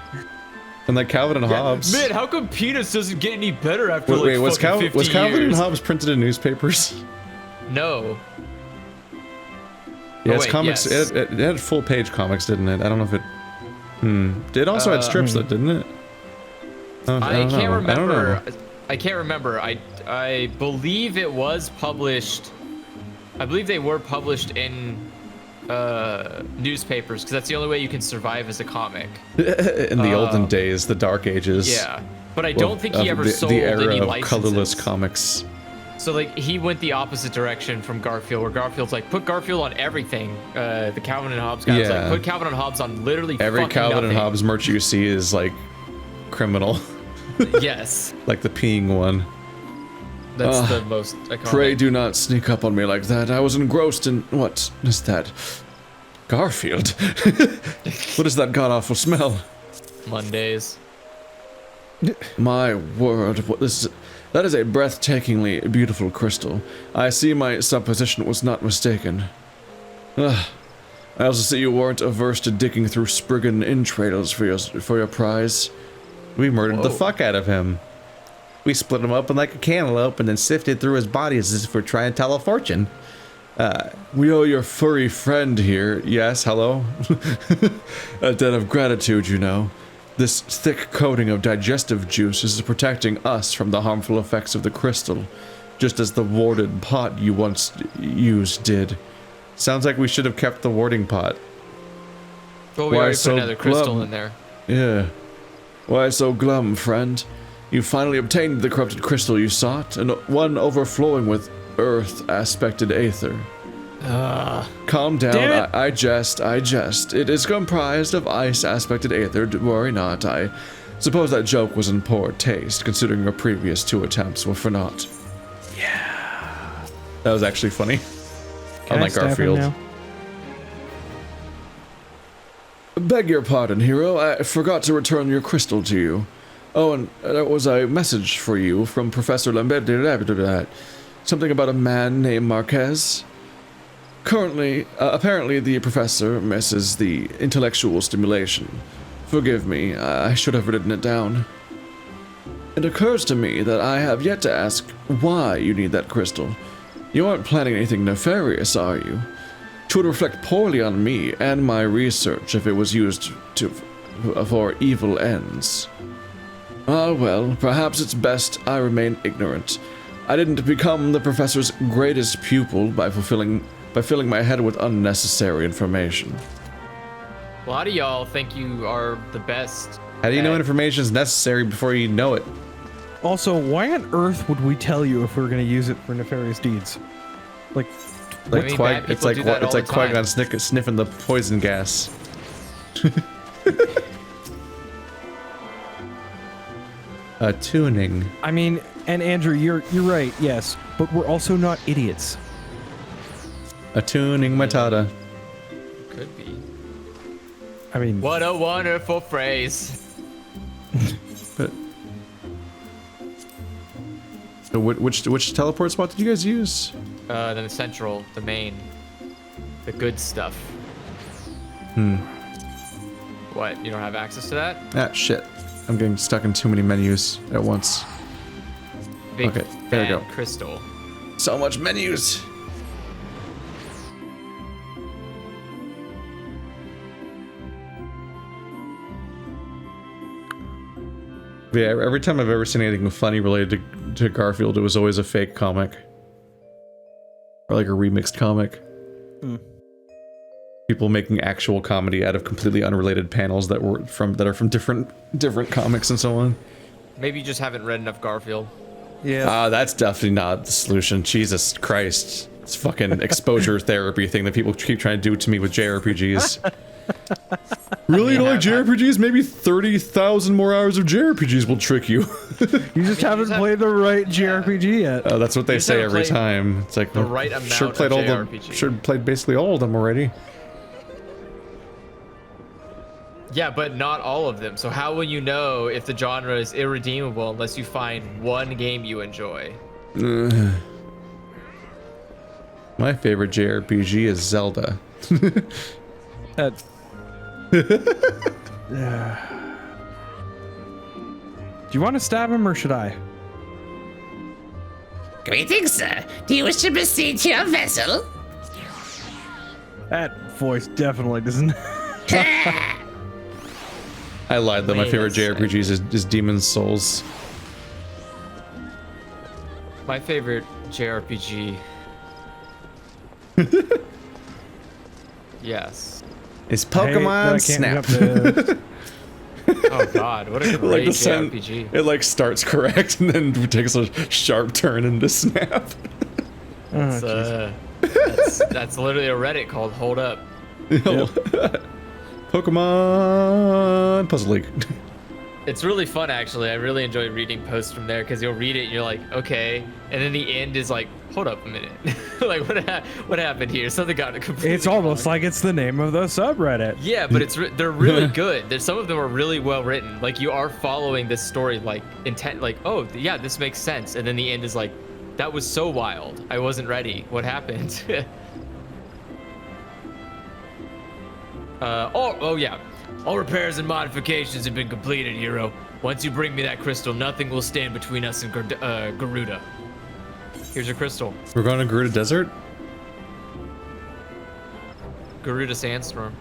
And like Calvin and Hobbes. Man, how come Peanuts doesn't get any better after Wait, like was fucking 50 was Calvin and years? Hobbes printed in newspapers? No. Yeah, Oh, it's wait, comics. yes. It had full page comics, didn't it? I don't know if it. It also had strips, though, didn't it? I can't know. I don't know. remember. I can't remember. I believe it was published. I believe they were published in newspapers because that's the only way you can survive as a comic. In the olden days, the Dark Ages. Yeah, but I don't think he ever the sold era any of licenses. colorless comics. So like he went the opposite direction from Garfield, where Garfield's like put Garfield on everything. The Calvin and Hobbes guy was Yeah. like put Calvin and Hobbes on literally Every fucking Calvin and nothing. Hobbes merch you see is like criminal, Yes, like the peeing one. that's the most iconic. Pray do not sneak up on me like that. I was engrossed in... What is that? Garfield. What is that god awful smell? Mondays. My word, that is a breathtakingly beautiful crystal. I see my supposition was not mistaken. I also see you weren't averse to digging through Spriggan entrails for your prize. We murdered the Whoa. fuck out of him. We split him open like a cantaloupe and then sifted through his body as if we're trying to tell a fortune. We owe your furry friend here, yes, hello? A debt of gratitude, you know. This thick coating of digestive juice is protecting us from the harmful effects of the crystal, just as the warded pot you once used did. Sounds like we should have kept the warding pot. Well, we Why already so put another crystal glum? in there. Yeah. Why so glum, friend? You finally obtained the corrupted crystal you sought, and one overflowing with earth-aspected aether. Calm down, Damn it. I jest. It is comprised of ice-aspected aether, worry not. I suppose that joke was in poor taste, considering your previous 2 attempts were for naught. That was actually funny. Can I Unlike stab him Garfield. now? Beg your pardon, hero. I forgot to return your crystal to you. Oh, and there was a message for you from Professor Lambert. Something about a man named Marquez. Currently, apparently the professor misses the intellectual stimulation. Forgive me, I should have written it down. It occurs to me that I have yet to ask why you need that crystal. You aren't planning anything nefarious, are you? It would reflect poorly on me and my research if it was used for evil ends. Ah, well, perhaps it's best I remain ignorant. I didn't become the professor's greatest pupil by filling my head with unnecessary information. Well, how do y'all think you are the best? How do you know at- information is necessary before you know it? Also, why on earth would we tell you if we were going to use it for nefarious deeds? Like, Like I mean, Qui- bad it's people like do that it's all like the time. Qui-Gon sniffing the poison gas. Tuning. I mean, and Andrew, you're right, yes, but we're also not idiots. Tuning Matata. Could be. I mean, What a wonderful phrase. But so which teleport spot did you guys use? Then the central, the main, the good stuff. What? You don't have access to that? Ah, shit. I'm getting stuck in too many menus at once. Big Okay, there we fan go. crystal. So much menus. Yeah, every time I've ever seen anything funny related to Garfield, it was always a fake comic. Or like a remixed comic. People making actual comedy out of completely unrelated panels that are from different comics and so on. Maybe you just haven't read enough Garfield. yeah. That's definitely not the solution. Jesus Christ. It's fucking exposure therapy thing that people keep trying to do to me with JRPGs. Really? You don't like JRPGs? Maybe 30,000 more hours of JRPGs will trick you. You just haven't played the right JRPG yet. That's what they just say haven't every played time. It's like the right amount sure of played all JRPG. the played basically all of them already. Yeah, but not all of them. So how will you know if the genre is irredeemable unless you find one game you enjoy? My favorite JRPG is Zelda. Do you want to stab him or should I? Greetings, sir. Do you wish to proceed to your vessel? That voice definitely doesn't. I lied though. My Wait favorite a JRPGs is Demon's Souls. My favorite JRPG. Yes. It's I hate that I Pokemon can't Snap. jump Oh god, what a great the JRPG. it like starts correct and then takes a sharp turn into Snap. That's literally a Reddit called Hold Up. Pokemon Puzzle League. It's really fun, actually. I really enjoy reading posts from there because you'll read it and you're like, okay, and then the end is like, hold up a minute, like what happened here? Something got completely. It's almost like it's the name of the subreddit. Yeah, but they're really good. There's some of them are really well written. Like you are following this story like intent, like oh yeah, this makes sense, and then the end is like, that was so wild. I wasn't ready. What happened? Oh yeah. All repairs and modifications have been completed, hero. Once you bring me that crystal, nothing will stand between us and Garuda. Here's your crystal. We're going to Garuda Desert? Garuda Sandstorm.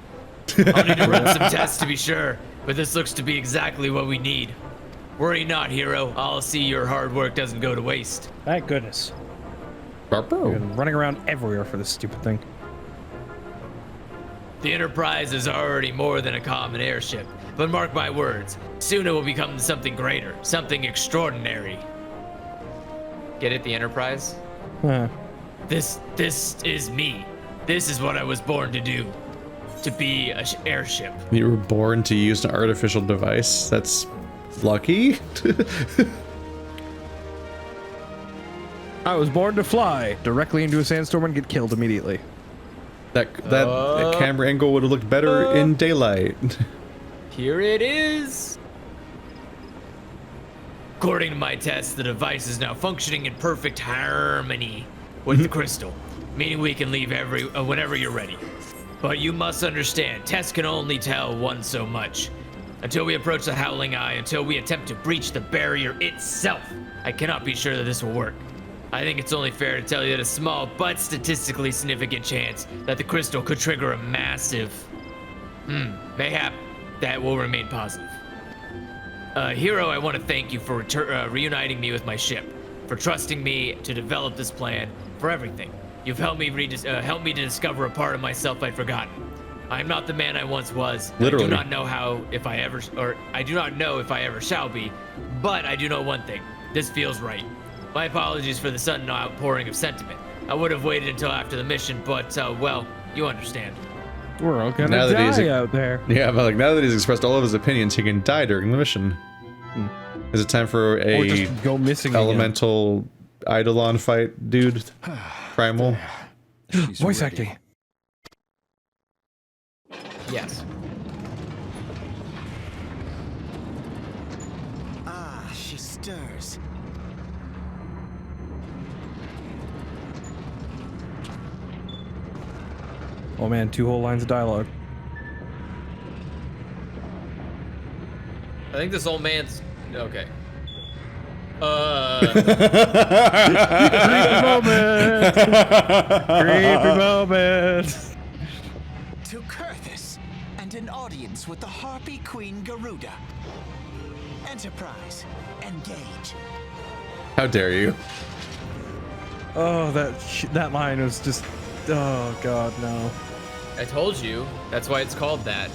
I'll need to run some tests to be sure, but this looks to be exactly what we need. Worry not, hero. I'll see your hard work doesn't go to waste. Thank goodness. I've been running around everywhere for this stupid thing. The Enterprise is already more than a common airship, but mark my words, soon it will become something greater, something extraordinary. Get it, the Enterprise? Huh. This is me. This is what I was born to do. To be an airship. You were born to use an artificial device. That's lucky. I was born to fly directly into a sandstorm and get killed immediately. That camera angle would have looked better in daylight. Here it is. According to my tests, the device is now functioning in perfect harmony with the crystal, meaning we can leave whenever you're ready. But you must understand, tests can only tell one so much. Until we approach the Howling Eye, until we attempt to breach the barrier itself, I cannot be sure that this will work. I think it's only fair to tell you that a small but statistically significant chance that the crystal could trigger a massive, mayhap that will remain positive. Hero, I want to thank you for reuniting me with my ship, for trusting me to develop this plan, for everything. You've helped me helped me to discover a part of myself I'd forgotten. I am not the man I once was. Literally. I do not know I do not know if I ever shall be, but I do know one thing. This feels right. My apologies for the sudden outpouring of sentiment. I would have waited until after the mission, but, well, you understand. We're all gonna Now that die he's- out there. Yeah, but like now that he's expressed all of his opinions, he can die during the mission. Is it time for Or a just go missing again. elemental Eidolon fight, dude? Primal. Voice acting. Yes. Ah, she stirs. Oh man, 2 whole lines of dialogue. I think this old man's... Okay. Creepy moment! Creepy moment! To Kurthus and an audience with the Harpy Queen Garuda. Enterprise, engage. How dare you? Oh, that line was just... Oh god, no. I told you. That's why it's called that.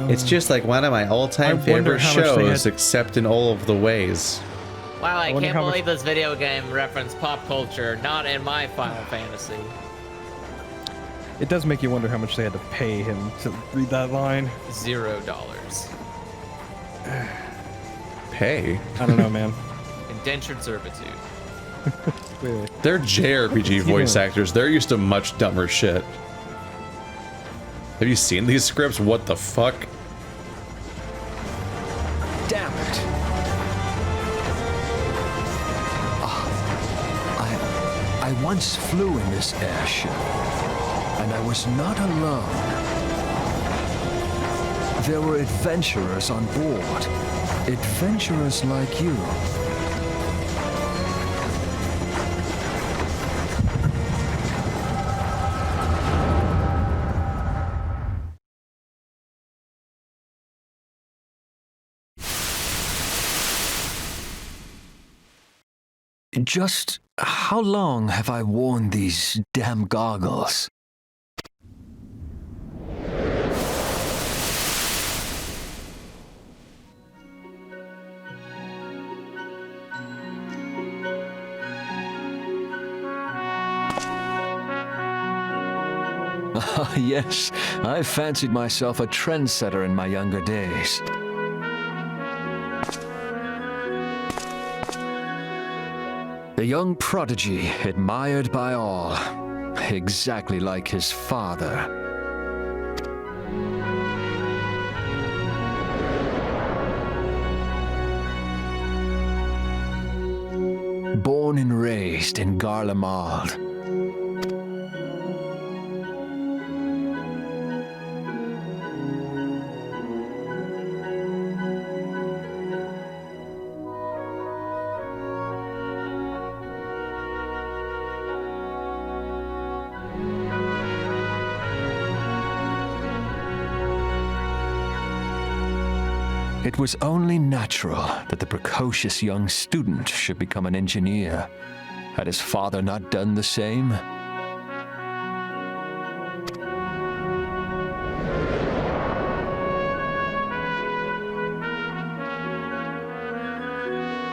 It's just like one of my all-time I wonder favorite how much they shows, had- except in all of the ways. Wow, I wonder can't how much- believe this video game referenced pop culture, not in my Final Fantasy. It does make you wonder how much they had to pay him to read that line. $0. Hey. I don't know, man. Indentured servitude. Wait. They're JRPG voice doing? actors. They're used to much dumber shit. Have you seen these scripts? What the fuck? Damn it. I once flew in this airship, and I was not alone. There were adventurers on board. Adventurers like you. Just how long have I worn these damn goggles? Ah, yes, I fancied myself a trendsetter in my younger days. The young prodigy, admired by all, exactly like his father. Born and raised in Garlean Empire. It was only natural that the precocious young student should become an engineer. Had his father not done the same?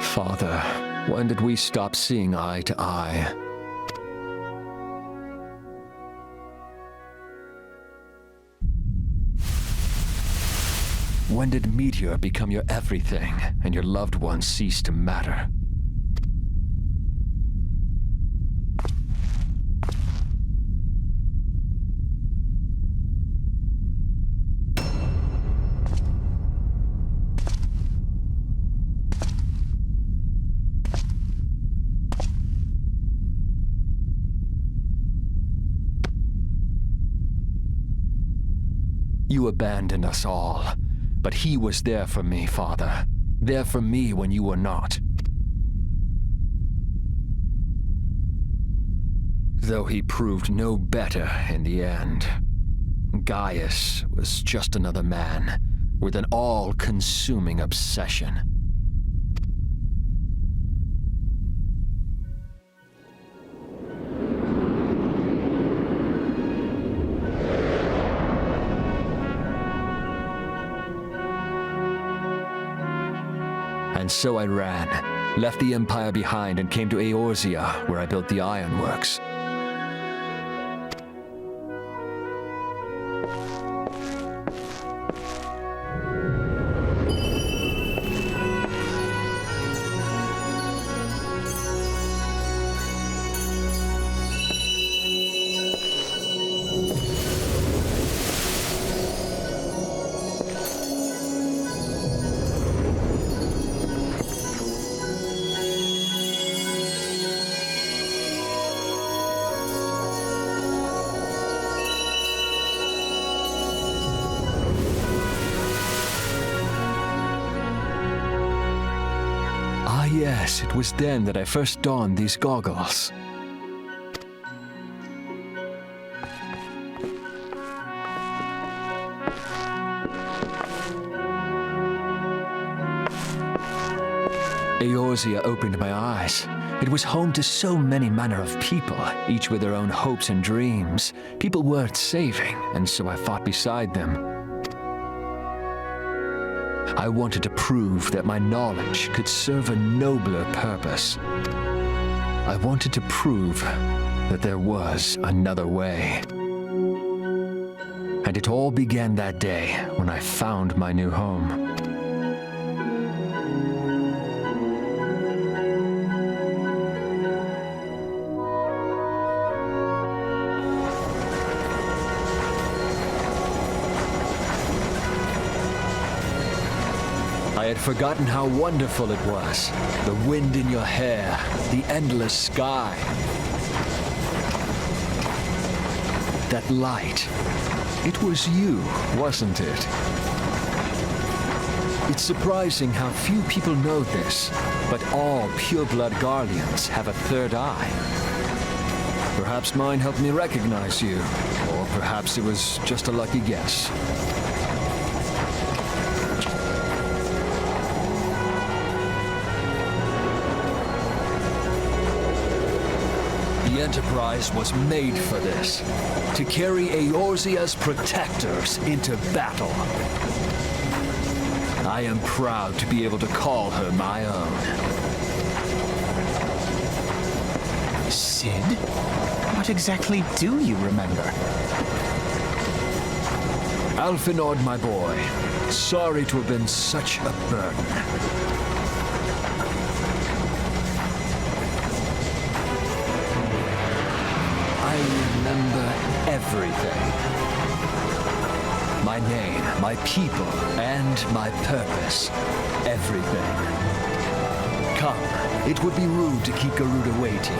Father, when did we stop seeing eye to eye? When did Meteor become your everything and your loved ones cease to matter? You abandoned us all. But he was there for me, Father. There for me when you were not. Though he proved no better in the end. Gaius was just another man with an all-consuming obsession. And so I ran, left the Empire behind and came to Eorzea, where I built the ironworks. Yes, it was then that I first donned these goggles. Eorzea opened my eyes. It was home to so many manner of people, each with their own hopes and dreams. People worth saving, and so I fought beside them. I wanted to prove that my knowledge could serve a nobler purpose. I wanted to prove that there was another way. And it all began that day when I found my new home. I had forgotten how wonderful it was. The wind in your hair, the endless sky. That light. It was you, wasn't it? It's surprising how few people know this, but all pureblood Garleans have a third eye. Perhaps mine helped me recognize you, or perhaps it was just a lucky guess. The Enterprise was made for this, to carry Eorzea's protectors into battle. I am proud to be able to call her my own. Sid? What exactly do you remember? Alphinord, my boy, sorry to have been such a burden. I remember everything. My name, my people, and my purpose. Everything. Come, it would be rude to keep Garuda waiting.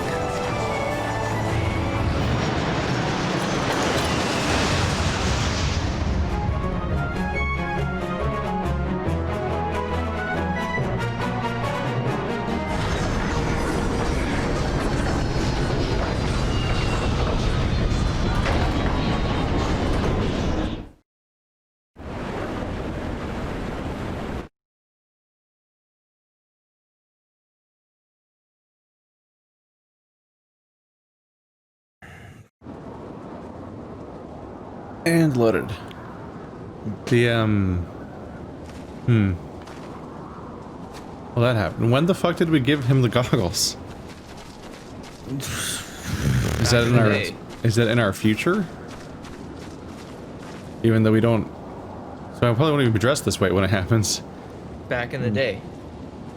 And loaded. The, Well, that happened. When the fuck did we give him the goggles? Is that in our... Is that in our future? Even though we don't... So I probably won't even be dressed this way when it happens. Back in the day.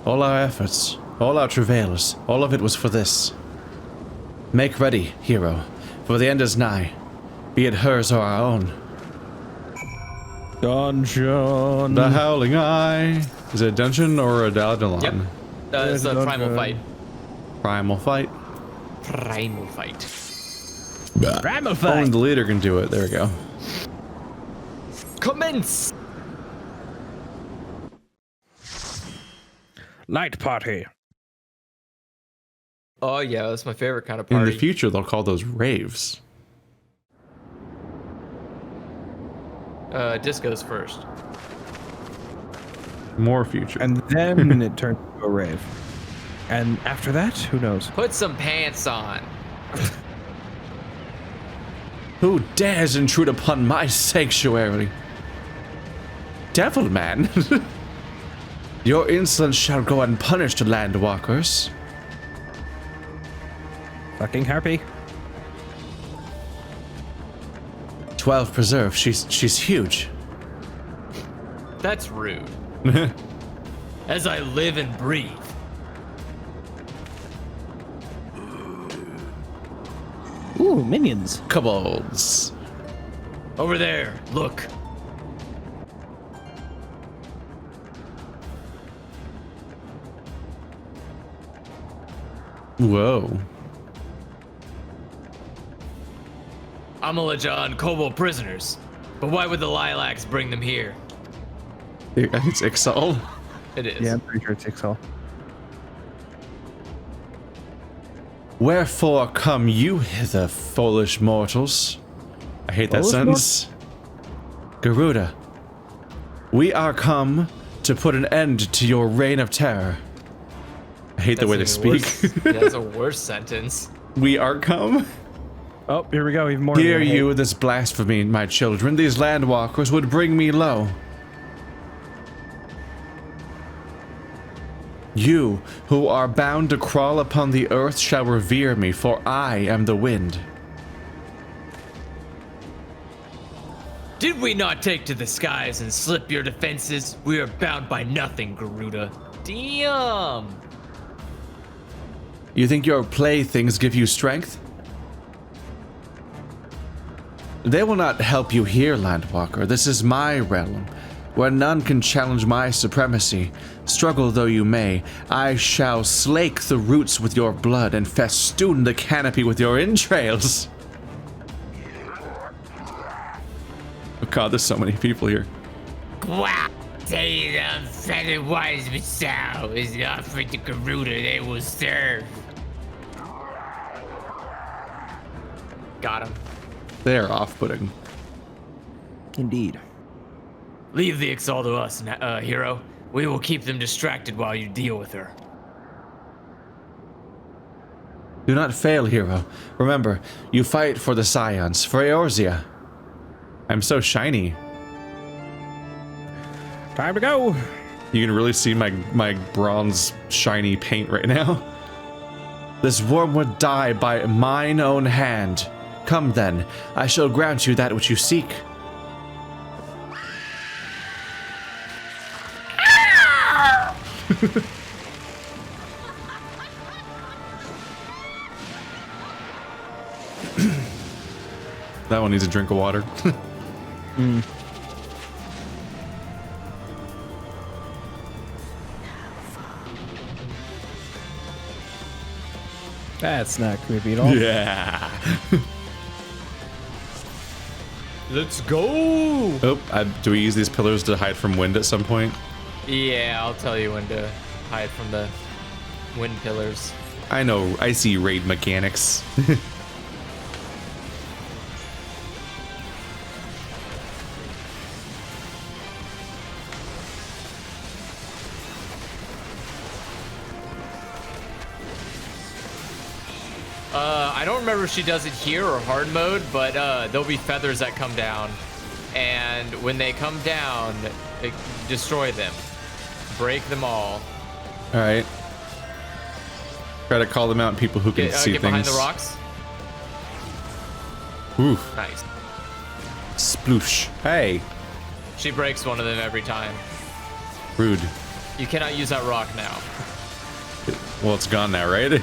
All our efforts, all our travails, all of it was for this. Make ready, hero, for the end is nigh. Be it hers or our own. Dungeon. The Howling Eye. Is it a dungeon or a Daladalon? Yep. It's a primal fight. Primal fight. Primal fight. Primal Only fight. the leader can do it. There we go. Commence! Night party. Oh yeah, that's my favorite kind of In party. the future, they'll call those raves. Disco's first. More future. And then it turned into a rave. And after that, who knows? Put some pants on. Who dares intrude upon my sanctuary? Devil man. Your insolence shall go unpunished, landwalkers. Fucking harpy. 12 preserve. She's huge. That's rude. As I live and breathe. Ooh, minions. Kobolds. Over there, look. Whoa. Amalajan kobold prisoners. But why would the lilacs bring them here? It's Ixal. It is. Yeah, I'm pretty sure it's Ixal. Wherefore come you hither, foolish mortals? I hate that sentence. Garuda, we are come to put an end to your reign of terror. I hate the way they speak. That's a worse sentence. We are come? Oh, here we go. Even more. Hear you this blasphemy, my children. These landwalkers would bring me low. You, who are bound to crawl upon the earth, shall revere me, for I am the wind. Did we not take to the skies and slip your defenses? We are bound by nothing, Garuda. Damn! You think your playthings give you strength? They will not help you here, Landwalker. This is my realm. where none can challenge my supremacy. Struggle though you may, I shall slake the roots with your blood and festoon the canopy with your entrails. Oh god, there's so many people here. Wow, say the feathered wise missile is offered to Garuda, they will serve. Got him. They are off-putting. Indeed. Leave the Exalt to us, hero. We will keep them distracted while you deal with her. Do not fail, hero. Remember, you fight for the Scions, for Eorzea. I'm so shiny. Time to go. You can really see my bronze shiny paint right now. This worm would die by mine own hand. Come then, I shall grant you that which you seek. That one needs a drink of water. That's not creepy at all. Yeah. Let's go! Oh, do we use these pillars to hide from wind at some point? Yeah, I'll tell you when to hide from the wind pillars. I know, I see raid mechanics. I don't remember if she does it here or hard mode, but there'll be feathers that come down. And when they come down, destroy them. Break them all. Alright. Try to call them out, people who can see get things. behind the rocks. Oof. Nice. Sploosh. Hey. She breaks one of them every time. Rude. You cannot use that rock now. Well, it's gone now, right?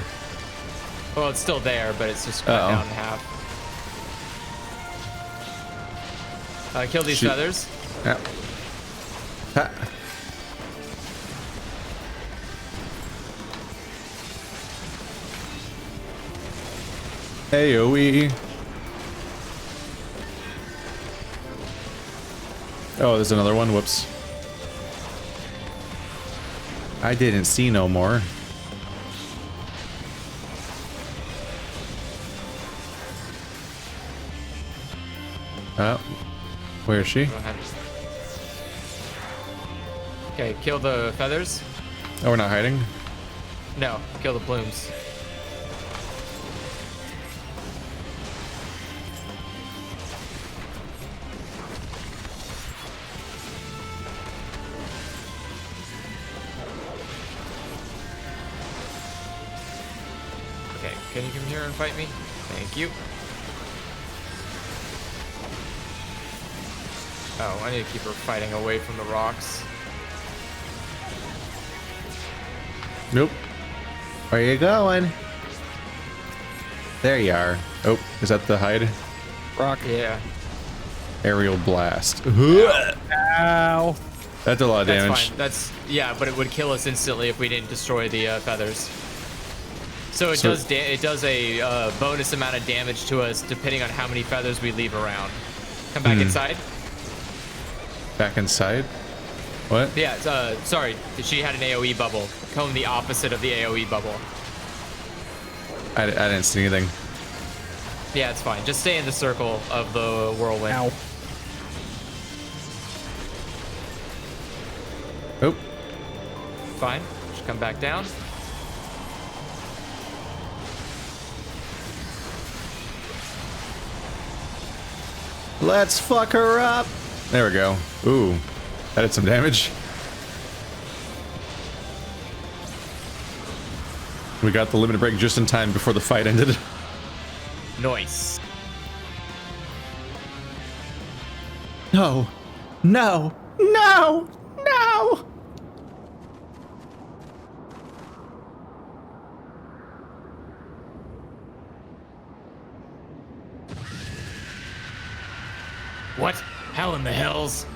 Well, it's still there, but it's just cut down in half. Kill these feathers. Yeah. Ha. AoE. Oh, there's another one. Whoops. I didn't see no more. Where is she? Go ahead. Okay, kill the feathers. Oh, we're not hiding? No, kill the plumes. Okay, can you come here and fight me? Thank you. Oh, I need to keep her fighting away from the rocks. Nope. Where you going? There you are. Oh, is that the hide? Rock. Yeah. Aerial blast. Ow. That's a lot of damage. That's fine. Yeah, but it would kill us instantly if we didn't destroy the feathers. So it does a bonus amount of damage to us depending on how many feathers we leave around. Come back inside. Back inside? What? Yeah, sorry. She had an AoE bubble. Come the opposite of the AoE bubble. I didn't see anything. Yeah, it's fine. Just stay in the circle of the whirlwind. Ow. Oh. Fine. Just come back down. Let's fuck her up. There we go. Ooh. That did some damage. We got the limited break just in time before the fight ended. Nice. No. No. No. No. What? Hell in the hells?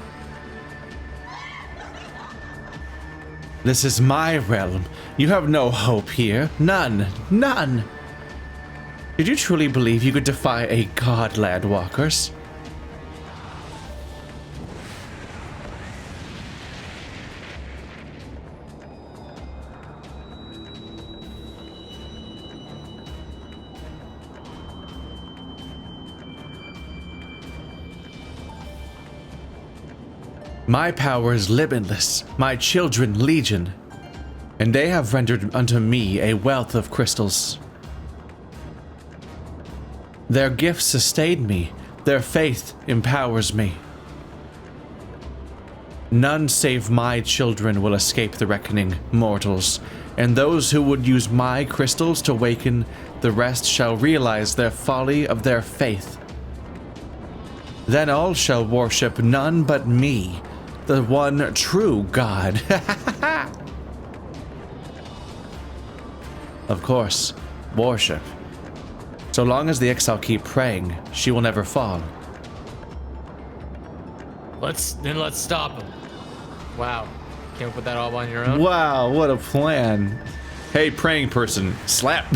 This is my realm. You have no hope here. None. None. Did you truly believe you could defy a god, Landwalkers? My power is limitless, my children legion, and they have rendered unto me a wealth of crystals. Their gifts sustain me, their faith empowers me. None save my children will escape the reckoning, mortals, and those who would use my crystals to waken, the rest shall realize their folly of their faith. Then all shall worship none but me, the one true God. Of course, worship. So long as the exile keep praying, she will never fall. Let's stop him. Wow. Came up with that all on your own? Wow, what a plan. Hey, praying person, slap.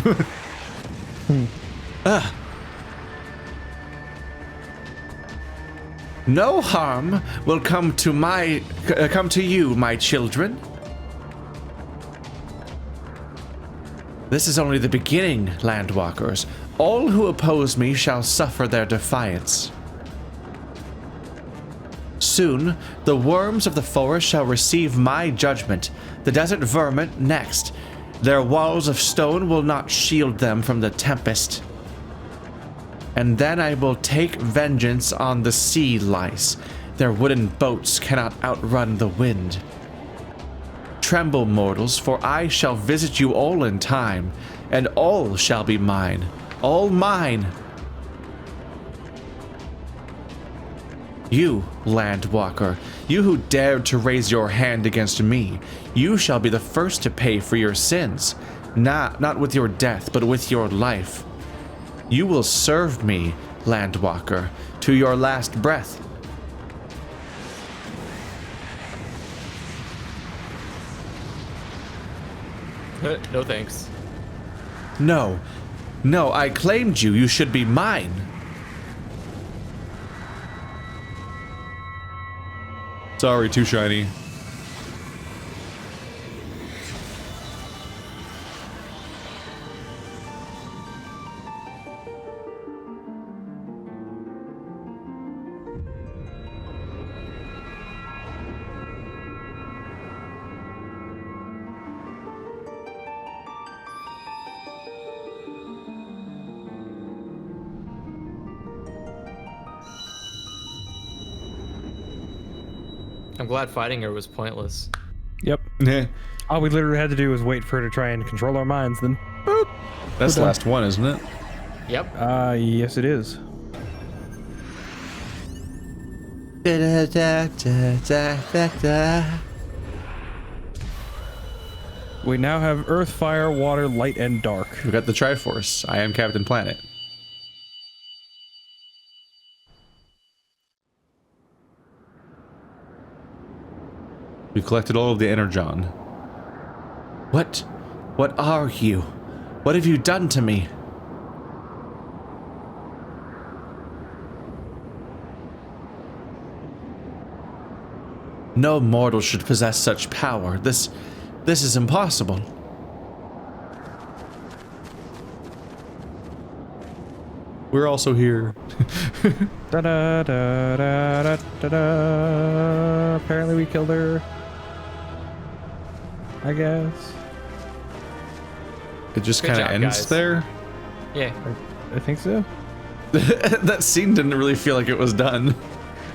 No harm will come to you, my children. This is only the beginning, Landwalkers. All who oppose me shall suffer their defiance. Soon, the worms of the forest shall receive my judgment, the desert vermin next. Their walls of stone will not shield them from the tempest. And then I will take vengeance on the sea lice. Their wooden boats cannot outrun the wind. Tremble, mortals, for I shall visit you all in time, and all shall be mine. All mine. You, Landwalker, you who dared to raise your hand against me, you shall be the first to pay for your sins. Not with your death, but with your life. You will serve me, Landwalker, to your last breath. No thanks. No, I claimed you. You should be mine. Sorry, too shiny. I'm glad fighting her was pointless. Yep. All we literally had to do was wait for her to try and control our minds, then boop. That's the last one, isn't it? Yep. Yes it is. We now have earth, fire, water, light, and dark. We got the Triforce. I am Captain Planet. We've collected all of the Energon. What are you? What have you done to me? No mortal should possess such power. This is impossible. We're also here. Da da da da da da da. Apparently we killed her. I guess. It just Good kind of job, ends guys. there. Yeah. I think so. That scene didn't really feel like it was done.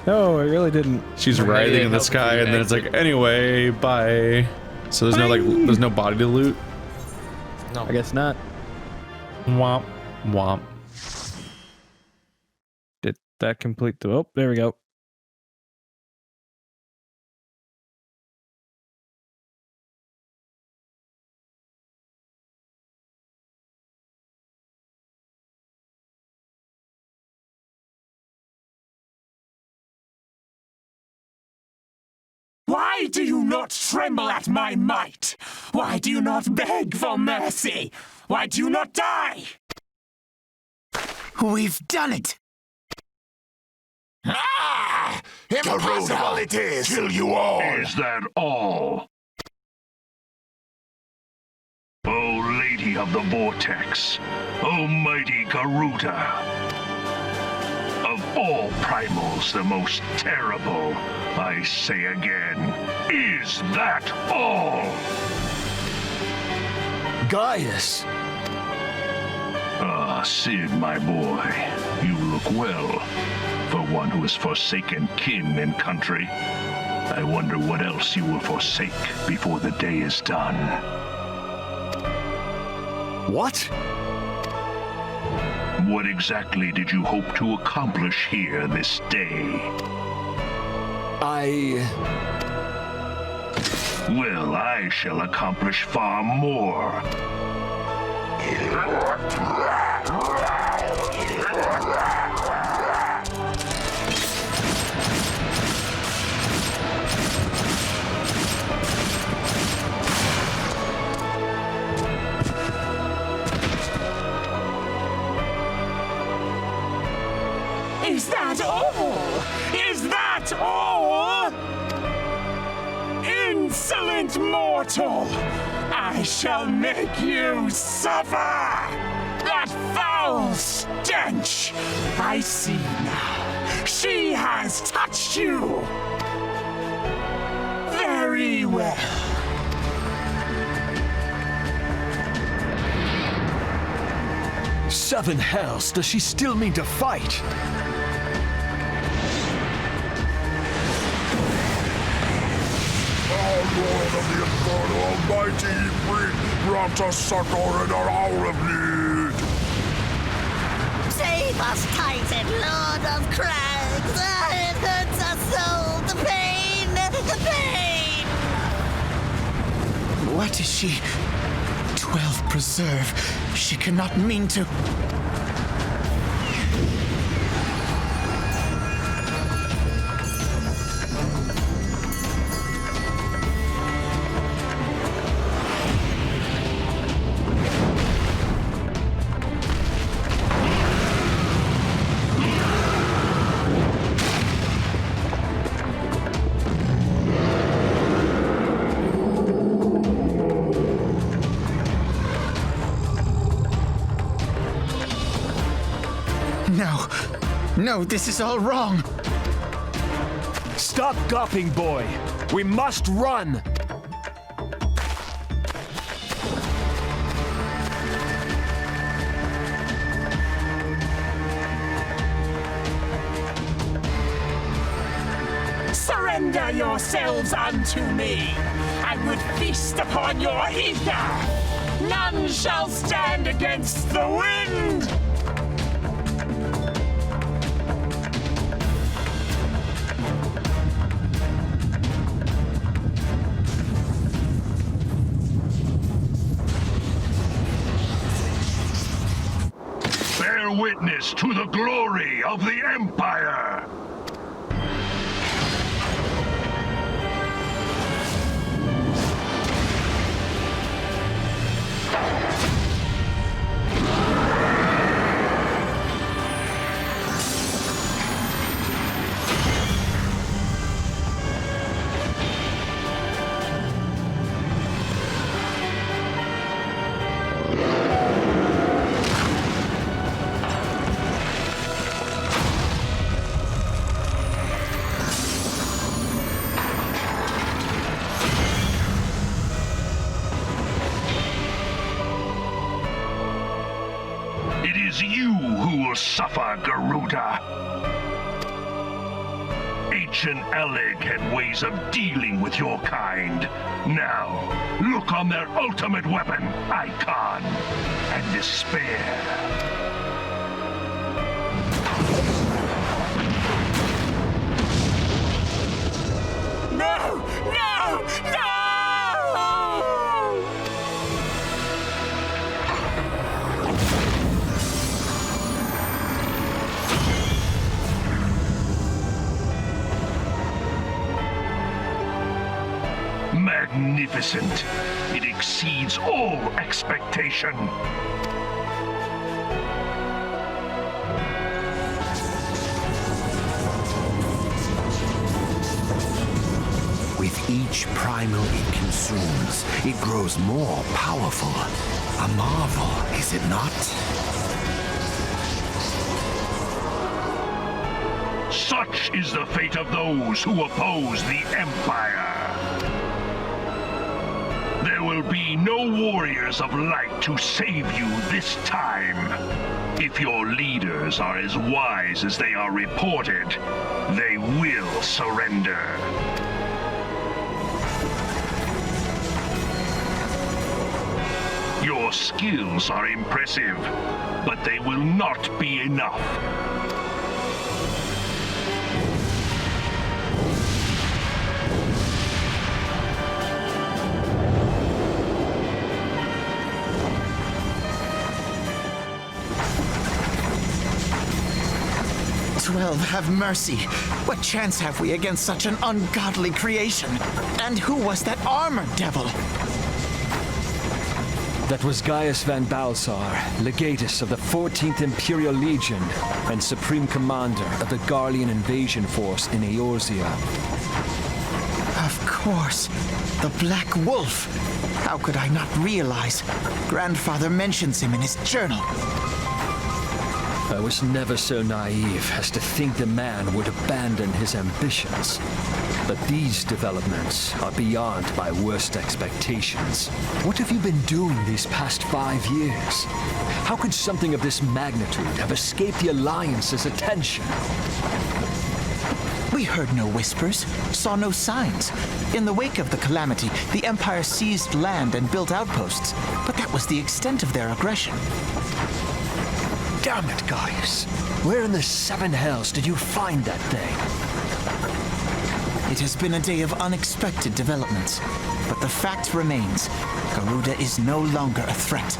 No, it really didn't. She's Maybe writhing they in the helped sky, you and then it's exit. like, anyway, bye. So there's no body to loot. No. I guess not. Womp womp. Did that complete the... Oh, there we go. Why do you not tremble at my might? Why do you not beg for mercy? Why do you not die? We've done it! Ah! Impossible it is! Kill you all! Is that all? O Lady of the Vortex, O mighty Garuda. Of all primals, the most terrible, I say again, is that all? Gaius! Ah, Sid, my boy, you look well. For one who has forsaken kin and country, I wonder what else you will forsake before the day is done. What? What exactly did you hope to accomplish here this day? Well, I shall accomplish far more. Is that all? Is that all? Insolent mortal! I shall make you suffer! That foul stench! I see now. She has touched you! Very well. Seven hells, does she still mean to fight? Lord of the Infernal Almighty, bring to succor in our hour of need! Save us, Titan, Lord of Crags! It hurts us so! The pain! The pain! What is she? 12 preserve. She cannot mean to... No, this is all wrong. Stop gawping, boy. We must run. Surrender yourselves unto me. I would feast upon your ether. None shall stand against the wind. Witness to the glory of the Empire! Suffer, Garuda. Ancient Alec had ways of dealing with your kind. Now, look on their ultimate weapon, Icon, and despair. No! No! No! magnificent. It exceeds all expectation. With each primal it consumes, it grows more powerful. A marvel, is it not? Such is the fate of those who oppose the Empire. There will be no warriors of light to save you this time. If your leaders are as wise as they are reported, they will surrender. Your skills are impressive, but they will not be enough. 12, have mercy. What chance have we against such an ungodly creation? And who was that armored devil? That was Gaius van Balsar, legatus of the 14th Imperial Legion and supreme commander of the Garlean invasion force in Eorzea. Of course, the Black Wolf. How could I not realize? Grandfather mentions him in his journal. I was never so naive as to think the man would abandon his ambitions. But these developments are beyond my worst expectations. What have you been doing these past 5 years? How could something of this magnitude have escaped the Alliance's attention? We heard no whispers, saw no signs. In the wake of the Calamity, the Empire seized land and built outposts, but that was the extent of their aggression. Damn it, Gaius. Where in the seven hells did you find that thing? It has been a day of unexpected developments, but the fact remains, Garuda is no longer a threat.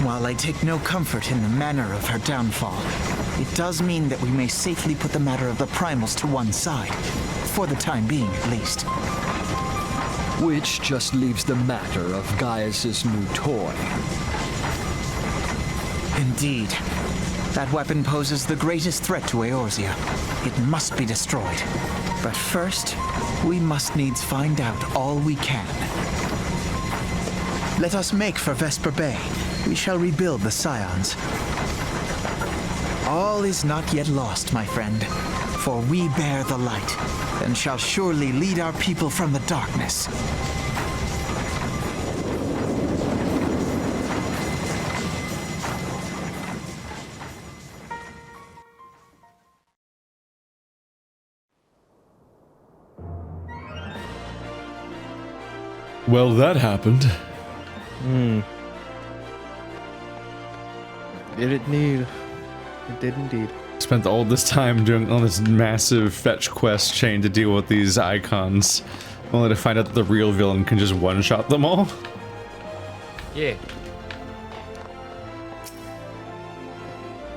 While I take no comfort in the manner of her downfall, it does mean that we may safely put the matter of the primals to one side, for the time being at least. Which just leaves the matter of Gaius's new toy. Indeed. That weapon poses the greatest threat to Eorzea. It must be destroyed. But first, we must needs find out all we can. Let us make for Vesper Bay. We shall rebuild the Scions. All is not yet lost, my friend, for we bear the light, and shall surely lead our people from the darkness. Well, that happened. Did it need? It did indeed. Spent all this time doing on this massive fetch quest chain to deal with these icons, only to find out that the real villain can just one-shot them all. Yeah.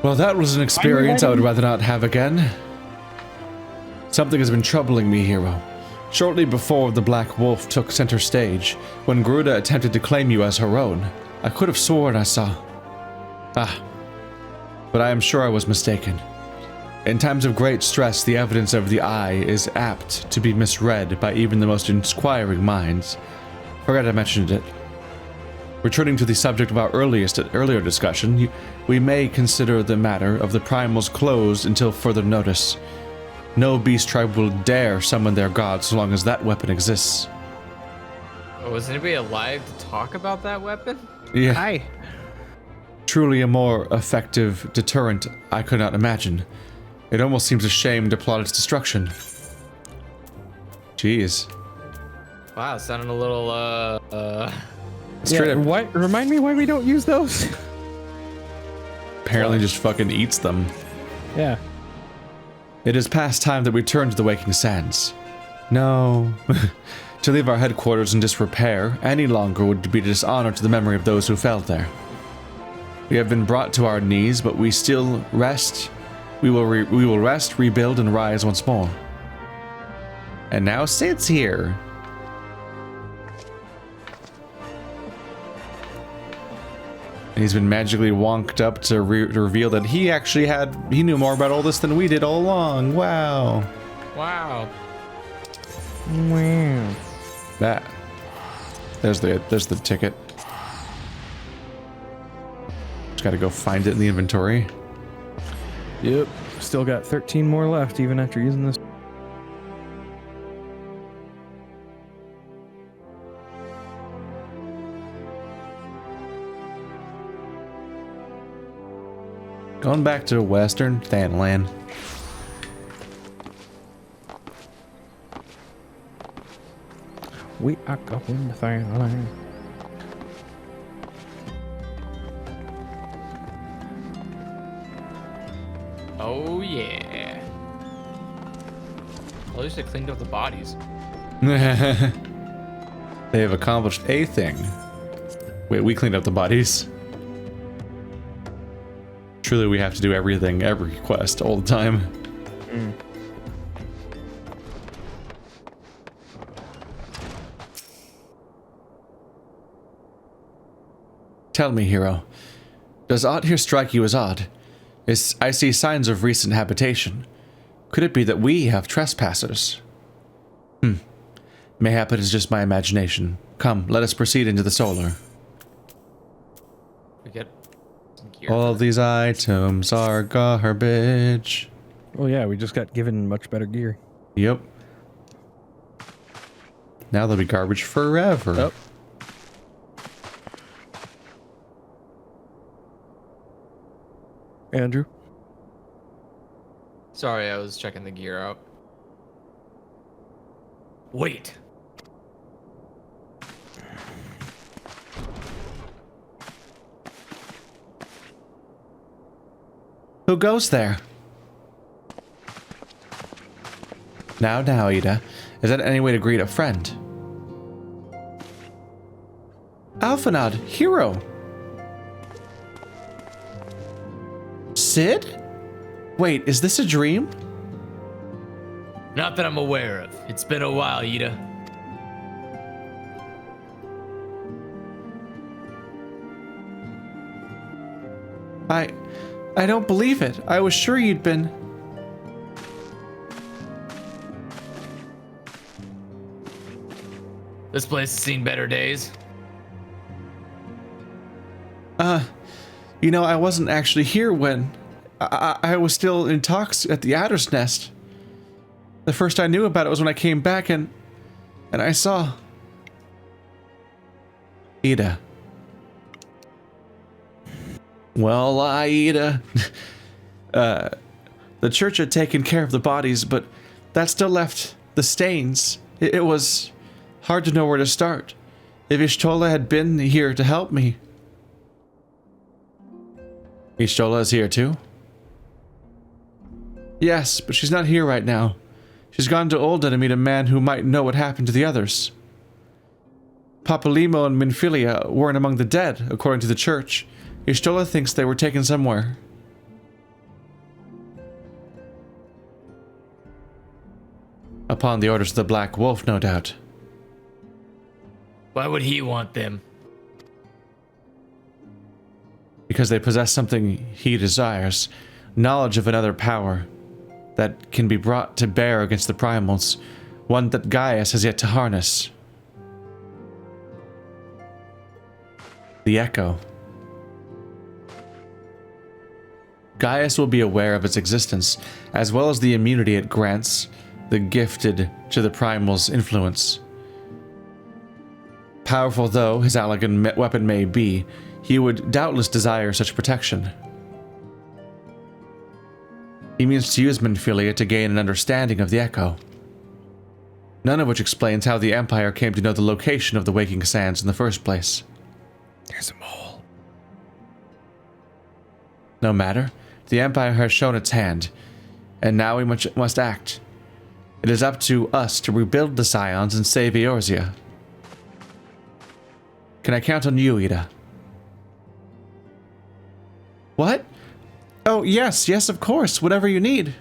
Well, that was an experience I would rather not have again. Something has been troubling me, hero. Shortly before the Black Wolf took center stage, when Garuda attempted to claim you as her own, I could have sworn I saw... but I am sure I was mistaken. In times of great stress, the evidence of the eye is apt to be misread by even the most inquiring minds. Forgot I mentioned it. Returning to the subject of our earlier discussion, we may consider the matter of the primals closed until further notice. No beast tribe will dare summon their god so long as that weapon exists. Oh, was anybody alive to talk about that weapon? Yeah. Hi. Truly a more effective deterrent I could not imagine. It almost seems a shame to plot its destruction. Jeez. Wow, sounding a little, Straight up. Why? Remind me why we don't use those? Apparently just fucking eats them. Yeah. It is past time that we turn to the Waking Sands. No. To leave our headquarters in disrepair any longer would be a dishonor to the memory of those who fell there. We have been brought to our knees, but we still rest. We will rest, rebuild, and rise once more. And now Sid's here. He's been magically wonked up to reveal that he actually he knew more about all this than we did all along. Wow. Wow. Wow. There's the ticket. Just gotta go find it in the inventory. Yep. Still got 13 more left even after using this. Going back to Western Thanland. We are going to Thailand. Oh yeah. At least they cleaned up the bodies. They have accomplished a thing. Wait, we cleaned up the bodies. Truly, we have to do everything, every quest, all the time. Tell me, hero, does aught here strike you as odd? I see signs of recent habitation. Could it be that we have trespassers? Mayhap it is just my imagination. Come, let us proceed into the solar. We get some gear. All of these items are garbage. Oh yeah, we just got given much better gear. Yep. Now they'll be garbage forever. Yep. Andrew? Sorry, I was checking the gear out. Wait. Who goes there? Now, Ida. Is that any way to greet a friend? Alphanod, hero! Sid? Wait, is this a dream? Not that I'm aware of. It's been a while, Ida. I don't believe it. I was sure you'd been... This place has seen better days. You know, I wasn't actually here when... I was still in talks at the Adder's Nest. The first I knew about it was when I came back and I saw... Ida. Well, Ida... the church had taken care of the bodies, but that still left the stains. It was hard to know where to start. If Y'shtola had been here to help me... Y'shtola is here too? Yes, but she's not here right now. She's gone to Ulda to meet a man who might know what happened to the others. Papalimo and Minfilia weren't among the dead, according to the church. Y'shtola thinks they were taken somewhere. Upon the orders of the Black Wolf, no doubt. Why would he want them? Because they possess something he desires. Knowledge of another power that can be brought to bear against the primals. One that Gaius has yet to harness. The Echo. Gaius will be aware of its existence, as well as the immunity it grants the gifted to the primal's influence. Powerful though his elegant weapon may be, he would doubtless desire such protection. He means to use Minfilia to gain an understanding of the Echo. None of which explains how the Empire came to know the location of the Waking Sands in the first place. There's a mole. No matter, the Empire has shown its hand, and now we must act. It is up to us to rebuild the Scions and save Eorzea. Can I count on you, Ida? What? Oh, yes, of course, whatever you need.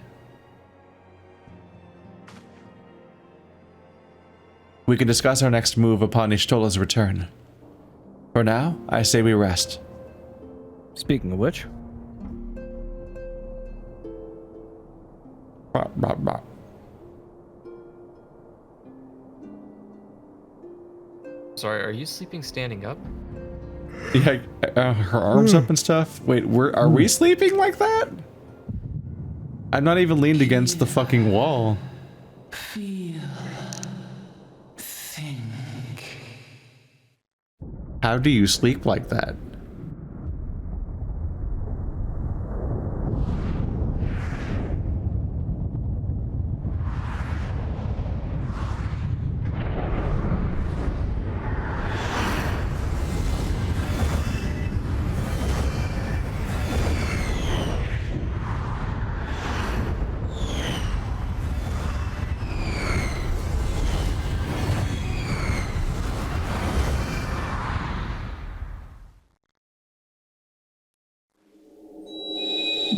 We can discuss our next move upon Y'shtola's return. For now, I say we rest. Speaking of which, Sorry, are you sleeping standing up? Yeah, her arms up and stuff. Wait, are we sleeping like that? I'm not even leaned against the fucking wall. Feel. Think. How do you sleep like that?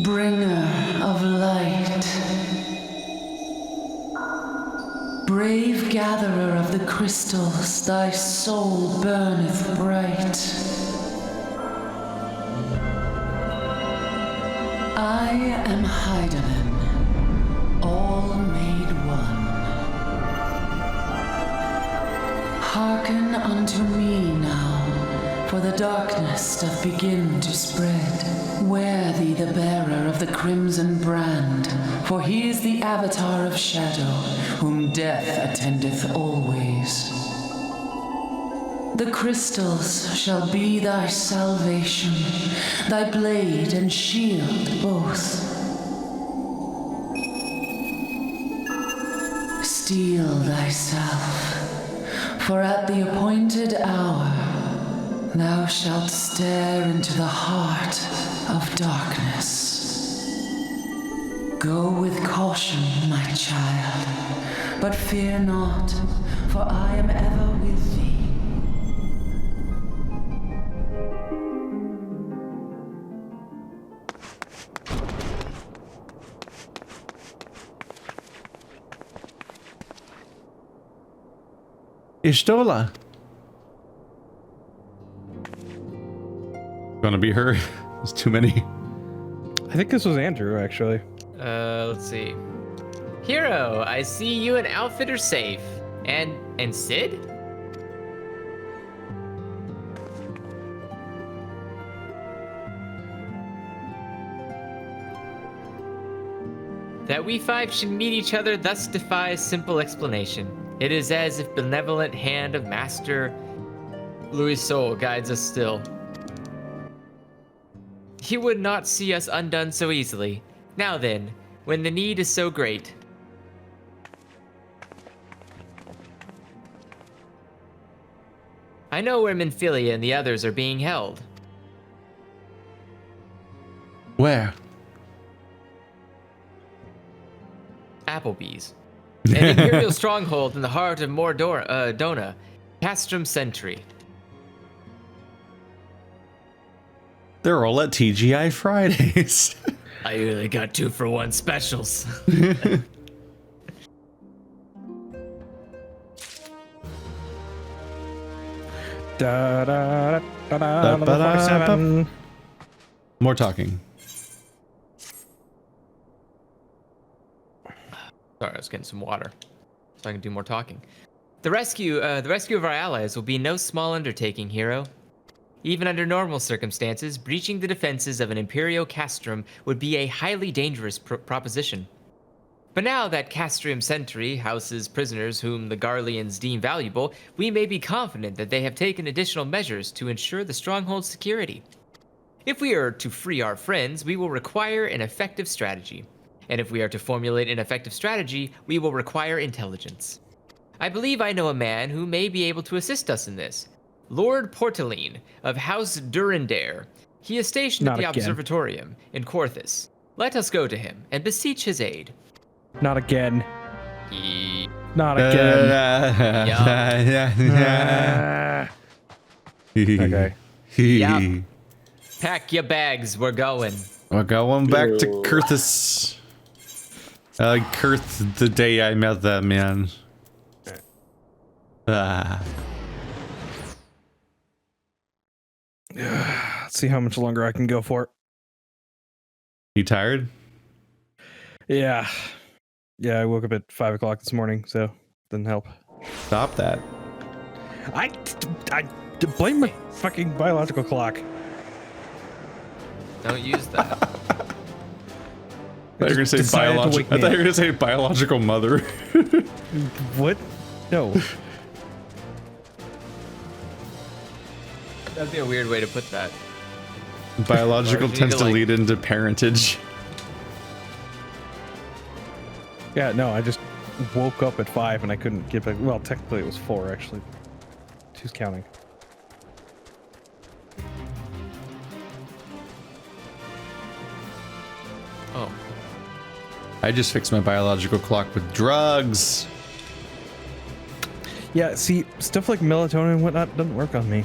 Bringer of light, brave gatherer of the crystals, thy soul burneth bright. I am Heidelin, all made one. Hearken unto me now, for the darkness doth begin to spread. Wear thee the bearer of the crimson brand, for he is the avatar of shadow, whom death attendeth always. The crystals shall be thy salvation, thy blade and shield both. Steel thyself, for at the appointed hour thou shalt stare into the heart of darkness. Go with caution, my child, but fear not, for I am ever with thee. Ishtola. Gonna be her. There's too many. I think this was Andrew, actually. Let's see. Hero, I see you and outfit are safe. And Sid? That we five should meet each other thus defies simple explanation. It is as if benevolent hand of Master Louis Soul guides us still. He would not see us undone so easily. Now then, when the need is so great. I know where Minfilia and the others are being held. Where? Applebee's. An Imperial stronghold in the heart of Dona, Castrum Sentry. They're all at TGI Fridays. I really got 2-for-1 specials. Da, da, da, da, da, da, More talking. Sorry, I was getting some water so I can do more talking. The rescue of our allies will be no small undertaking, Hero. Even under normal circumstances, breaching the defenses of an Imperial castrum would be a highly dangerous proposition. But now that Castrum Sentry houses prisoners whom the Garleans deem valuable, we may be confident that they have taken additional measures to ensure the stronghold's security. If we are to free our friends, we will require an effective strategy. And if we are to formulate an effective strategy, we will require intelligence. I believe I know a man who may be able to assist us in this. Lord Portaline of House Durandare. He is stationed at the Observatorium in Corthus. Let us go to him and beseech his aid. Not again. Not again. Okay. Yup. Pack your bags, we're going. We're going back to Kurthus. Kurth the day I met that man. Let's Let's see how much longer I can go for. You tired? Yeah. Yeah, I woke up at 5 o'clock this morning, so didn't help. Stop that. I blame my fucking biological clock. Don't use that. I thought you were gonna say biological. I thought you were gonna say biological mother. What? No. That'd be a weird way to put that. Biological Or you tends need to to, like- lead into parentage. Yeah, no, I just woke up at 5 and I couldn't get back. Well, technically it was 4, actually. Who's counting? Oh. I just fixed my biological clock with drugs. Yeah, see, stuff like melatonin and whatnot doesn't work on me.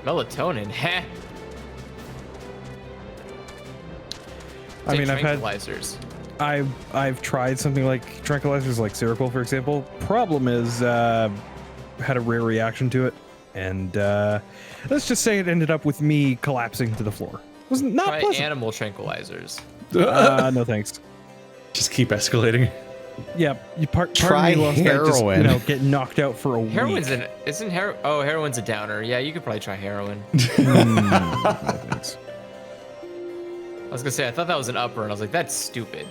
Melatonin, heh. I mean, I've had tranquilizers. I've tried something like tranquilizers, like Seroquel, for example. Problem is, had a rare reaction to it, and let's just say it ended up with me collapsing to the floor. It was not Try pleasant. animal tranquilizers. No thanks. Just keep escalating. Yeah, Try heroin. Just, get knocked out for a Heroin's week. heroin's a downer. Yeah, you could probably try heroin. No thanks. I was gonna say I thought that was an upper, and I was like, that's stupid.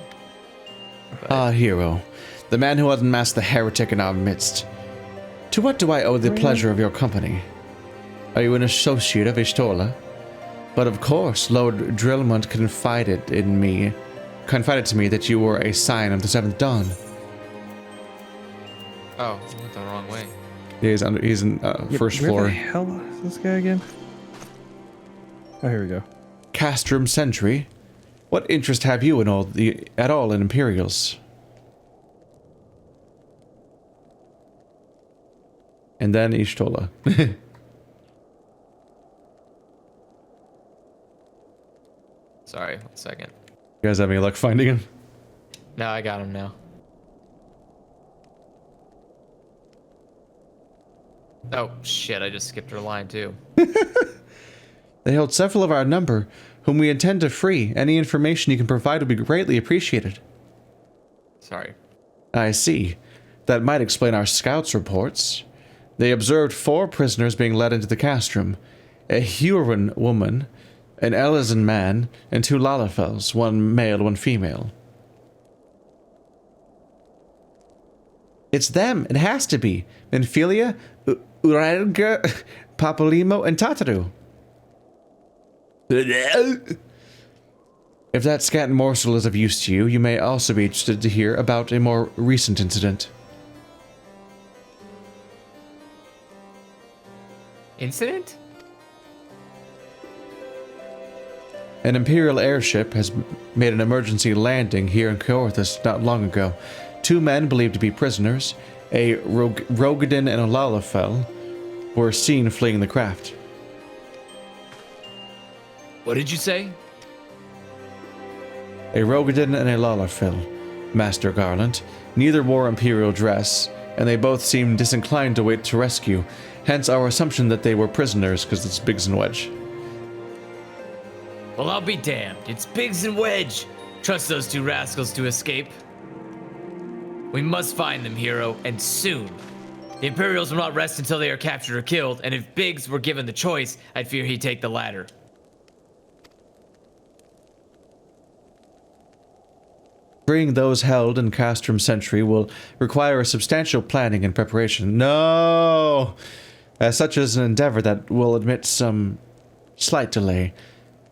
Ah, hero, the man who unmasked the heretic in our midst. To what do I owe the pleasure of your company? Are you an associate of Ishtola? But of course, Lord Drillmont confided to me that you were a scion of the Seventh Dawn. Oh, I went the wrong way. He's in first floor. Where the hell is this guy again? Oh, here we go. Castrum Sentry, what interest have you in at all in Imperials? And then Ishtola. Sorry, 1 second. You guys have any luck finding him? No, I got him now. Oh, shit, I just skipped her line, too. They hold several of our number, whom we intend to free. Any information you can provide will be greatly appreciated. Sorry. I see. That might explain our scouts' reports. They observed 4 prisoners being led into the castrum. A Huron woman, an Elizan man, and 2 Lalafels, 1 male, 1 female. It's them. It has to be. Menphilia, Urelga, Papolimo, and Tataru. If that scant morsel is of use to you, you may also be interested to hear about a more recent incident. Incident? An Imperial airship has made an emergency landing here in Coerthus not long ago. 2 men believed to be prisoners, a Rogadin and a Lalafel, were seen fleeing the craft. What did you say? A Rogadin and a Lalafel, Master Garland. Neither wore Imperial dress, and they both seemed disinclined to wait to rescue, hence our assumption that they were prisoners because it's Biggs and Wedge. Well, I'll be damned. It's Biggs and Wedge. Trust those 2 rascals to escape. We must find them, hero, and soon. The Imperials will not rest until they are captured or killed, and if Biggs were given the choice, I'd fear he'd take the latter. Freeing those held in Castrum Sentry will require a substantial planning and preparation. No! Such as an endeavor that will admit some slight delay.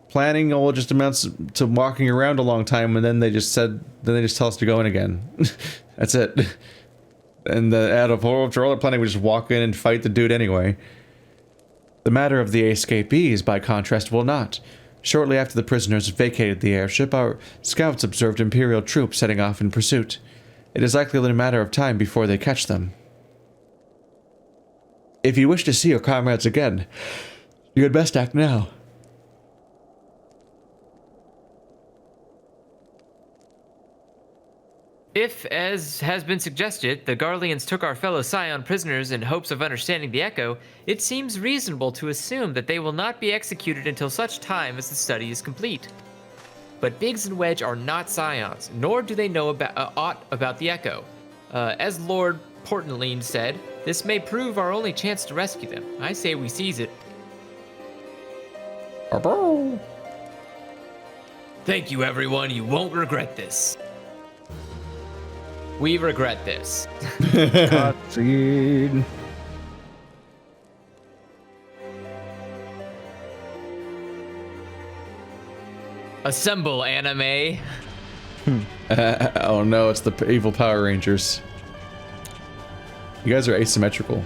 Planning all just amounts to walking around a long time, and then they just tell us to go in again. That's it. And out of all the planning, we just walk in and fight the dude anyway. The matter of the escapees, by contrast, will not. Shortly after the prisoners vacated the airship, our scouts observed Imperial troops setting off in pursuit. It is likely only a matter of time before they catch them. If you wish to see your comrades again, you had best act now. If, as has been suggested, the Garleans took our fellow Scion prisoners in hopes of understanding the Echo, it seems reasonable to assume that they will not be executed until such time as the study is complete. But Biggs and Wedge are not Scions, nor do they know aught about the Echo. As Lord Portnaline said, this may prove our only chance to rescue them. I say we seize it. Thank you, everyone. You won't regret this. We regret this. Cutscene. Assemble, anime. Oh no, it's the evil Power Rangers. You guys are asymmetrical.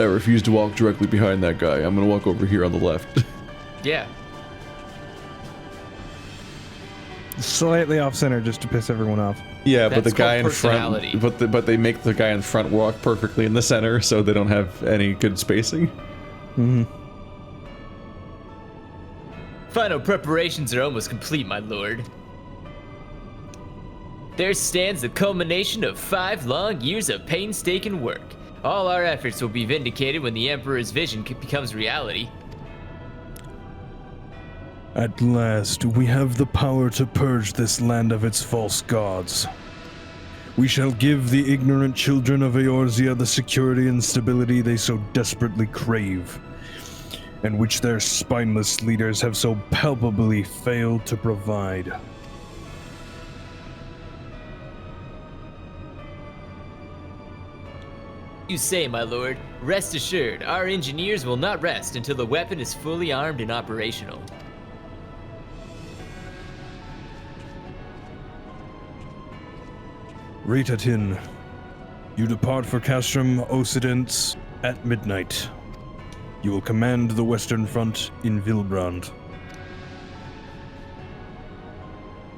I refuse to walk directly behind that guy. I'm gonna walk over here on the left. Yeah. Slightly off center just to piss everyone off. Yeah, but That's the guy called in front, personality. but they make the guy in front walk perfectly in the center, so they don't have any good spacing. Mm-hmm. Final preparations are almost complete, my lord. There stands the culmination of 5 long years of painstaking work. All our efforts will be vindicated when the Emperor's vision becomes reality. At last, we have the power to purge this land of its false gods. We shall give the ignorant children of Eorzea the security and stability they so desperately crave, and which their spineless leaders have so palpably failed to provide. You say, my lord. Rest assured, our engineers will not rest until the weapon is fully armed and operational. Ratatin, you depart for Castrum Occidents at midnight. You will command the Western Front in Vilbrand.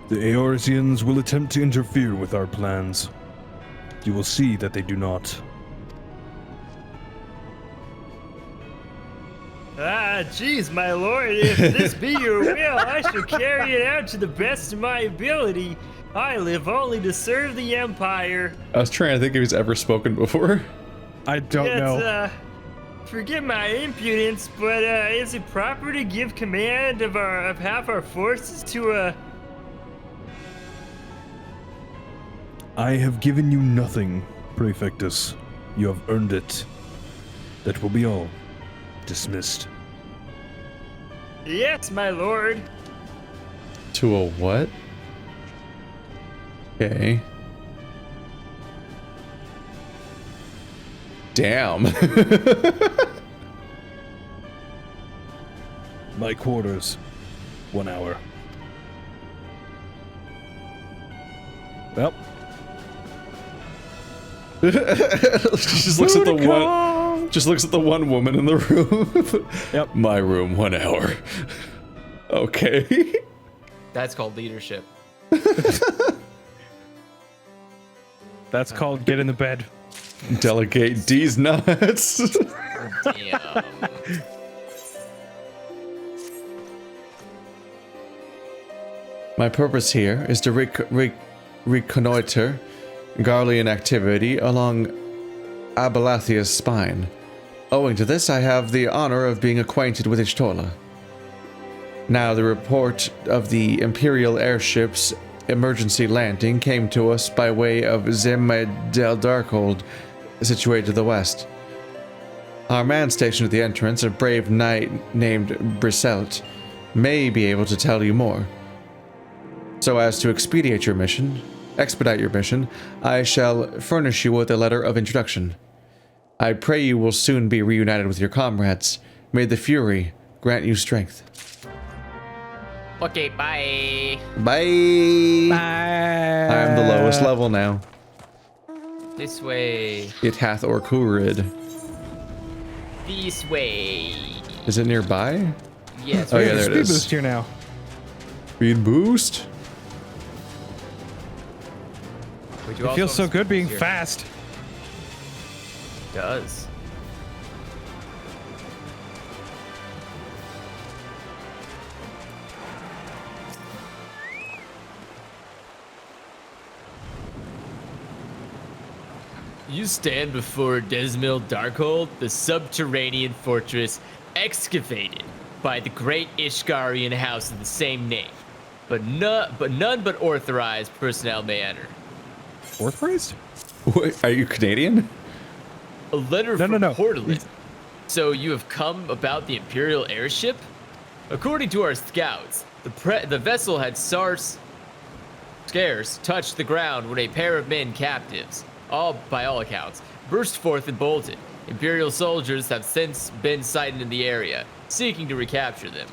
The Eorzeans will attempt to interfere with our plans. You will see that they do not. Ah, jeez, my lord, if this be your will, I shall carry it out to the best of my ability. I live only to serve the Empire. I was trying to think if he's ever spoken before. I don't know. Forgive my impudence, but is it proper to give command of half our forces to I have given you nothing, Praefectus. You have earned it. That will be all. Dismissed. Yes, my lord. To a what? Okay. Damn. My quarters. 1 hour. Well. Just looks at the one. Just looks at the one woman in the room. Yep. My room, 1 hour. Okay. That's called leadership. That's called get in the bed. Delegate D's nuts. Damn. My purpose here is to reconnoiter Garlean activity along Abalathia's spine. Owing to this, I have the honor of being acquainted with Ishtola. Now, the report of the Imperial airship's emergency landing came to us by way of Zim del Darkhold, situated to the west. Our man stationed at the entrance, a brave knight named Briselt, may be able to tell you more. So as to expedite your mission, I shall furnish you with a letter of introduction. I pray you will soon be reunited with your comrades. May the Fury grant you strength. Okay, bye. Bye. Bye. I am the lowest level now. This way. It hath Orkurid. This way. Is it nearby? Yes. Oh yeah, there it Speed is. boost here now. Speed boost? It feels so good being fast. It does. You stand before Desmil Darkhold, the subterranean fortress excavated by the great Ishgarian house of the same name. But none but authorized personnel may enter. Authorized? Wait, are you Canadian? A letter from Portland. So you have come about the Imperial airship? According to our scouts, the vessel had scarce touched the ground when a pair of men captives, by all accounts, burst forth and bolted. Imperial soldiers have since been sighted in the area, seeking to recapture them.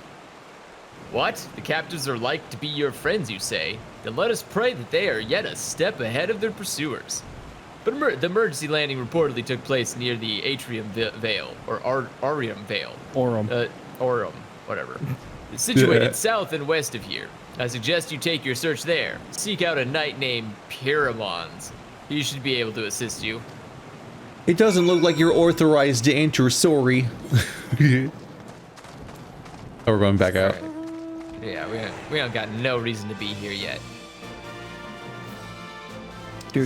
What? The captives are like to be your friends, you say? Then let us pray that they are yet a step ahead of their pursuers. But the emergency landing reportedly took place near the Atrium Vale, or Arium Vale. Aurum, whatever. It's situated south and west of here. I suggest you take your search there. Seek out a knight named Pyramons. He should be able to assist you. It doesn't look like you're authorized to enter, sorry. Oh, we're going back out. Right. Yeah, we don't got no reason to be here yet. One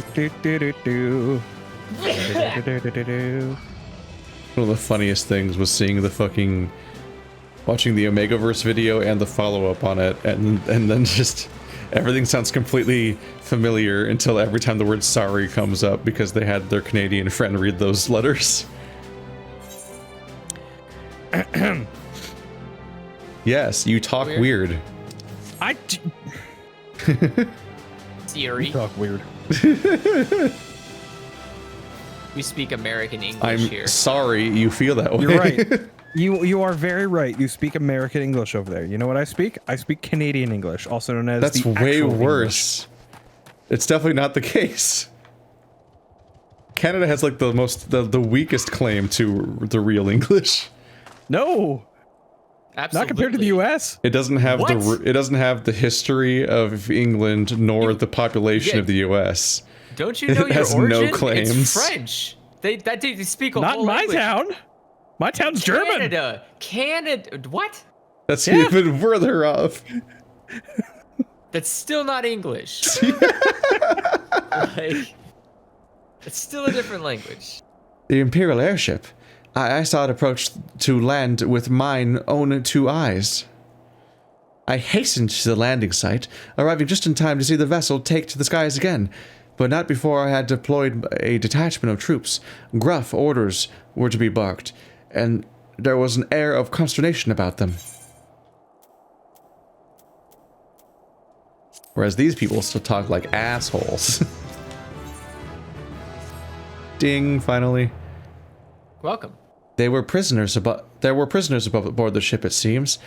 of the funniest things was seeing watching the Omegaverse video and the follow-up on it, and then just everything sounds completely familiar until every time the word sorry comes up because they had their Canadian friend read those letters. Yes, you talk weird. Siri. You talk weird. We speak American English I'm here. sorry you feel that way. You're right. You are very right. You speak American English over there. You know what I speak? I speak Canadian English, also known as That's the way actual worse. English. It's definitely not the case. Canada has like the weakest claim to the real English. No. Absolutely. Not compared to the US. It doesn't have the history of England nor the population of the US. Don't you know it your has origin? no claims. It's French. They speak a Not whole in my language. town. My town's German. Canada. What? That's even further off. That's still not English. Like, it's still a different language. The Imperial airship. I saw it approach to land with mine own 2 eyes. I hastened to the landing site, arriving just in time to see the vessel take to the skies again, but not before I had deployed a detachment of troops. Gruff orders were to be barked, and there was an air of consternation about them. Whereas these people still talk like assholes. Ding, finally. Welcome. There were prisoners aboard the ship, it seems,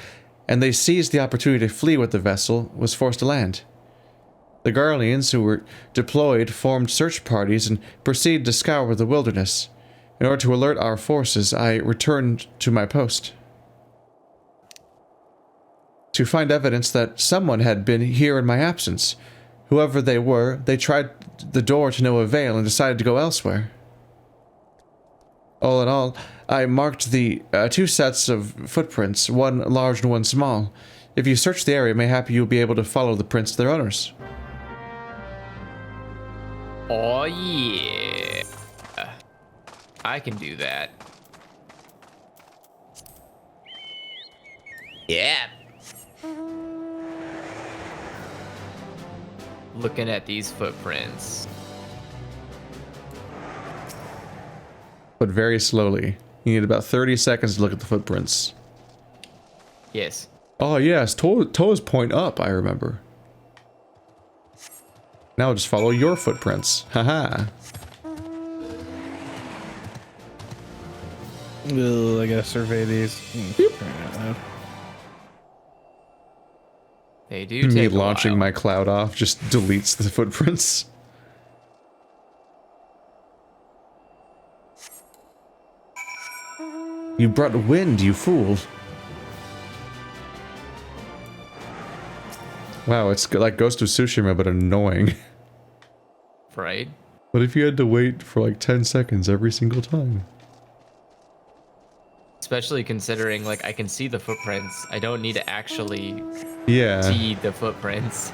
and they seized the opportunity to flee when the vessel was forced to land. The Garleans who were deployed formed search parties and proceeded to scour the wilderness. In order to alert our forces, I returned to my post. To find evidence that someone had been here in my absence. Whoever they were, they tried the door to no avail and decided to go elsewhere. All in all, I marked the 2 sets of footprints, one large and one small. If you search the area, mayhap you'll be able to follow the prints to their owners. Oh yeah. I can do that. Yeah. Looking at these footprints. But very slowly. You need about 30 seconds to look at the footprints. Yes. Oh yes, toes point up, I remember. Now I'll just follow your footprints. Haha. I gotta survey these. They do Me take a launching while. my cloud off just deletes the footprints. You brought wind, you fool. Wow, it's like Ghost of Tsushima, but annoying. Right? What if you had to wait for like 10 seconds every single time? Especially considering, like, I can see the footprints. I don't need to actually see the footprints.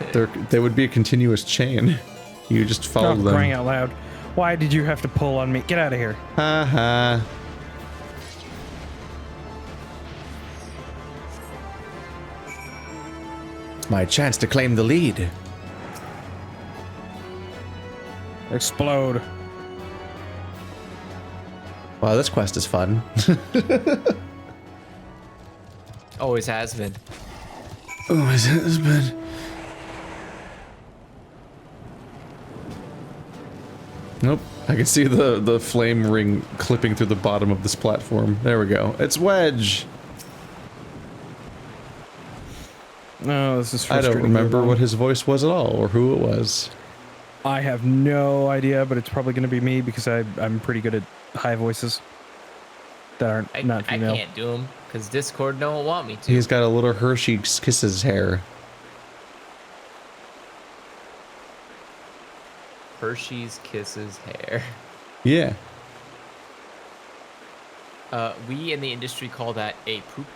They would be a continuous chain. You just follow them. Crying out loud. Why did you have to pull on me? Get out of here. Haha. It's my chance to claim the lead. Explode. Wow, this quest is fun. Always has been. Always has been. Nope. I can see the flame ring clipping through the bottom of this platform. There we go. It's Wedge. No, this is I frustrating. don't remember what his voice was at all or who it was. I have no idea, but it's probably going to be me because I'm pretty good at high voices that aren't not female. I can't do them because Discord don't want me to. He's got a little Hershey's Kisses hair. Hershey's Kisses hair. Yeah. We in the industry call that a poop.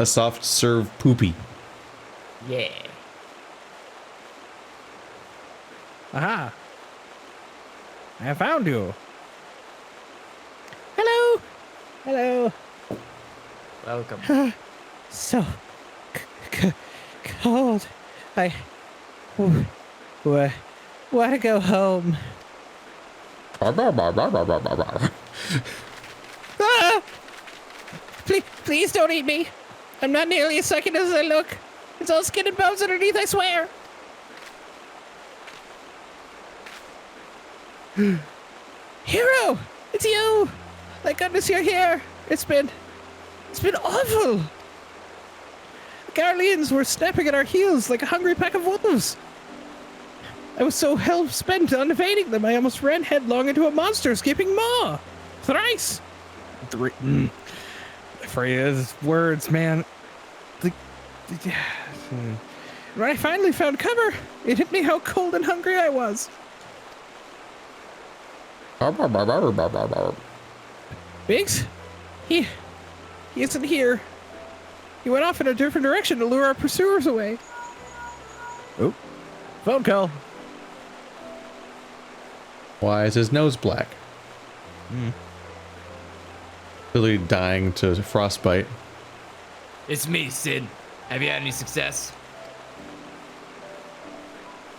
A soft serve poopy. Yeah. Aha! I found you. Hello. Hello. Welcome. So cold. I want to go home. Ah! Please don't eat me. I'm not nearly as succulent as I look. It's all skin and bones underneath, I swear. Hero, it's you. Thank goodness you're here. It's been awful. The Garleans were snapping at our heels like a hungry pack of wolves. I was so hell-bent on evading them, I almost ran headlong into a monster escaping maw. Thrice. Freya's words, man. When I finally found cover, it hit me how cold and hungry I was. Biggs? He isn't here. He went off in a different direction to lure our pursuers away. Oh, phone call. Why is his nose black? Really dying to frostbite. It's me, Sid. Have you had any success?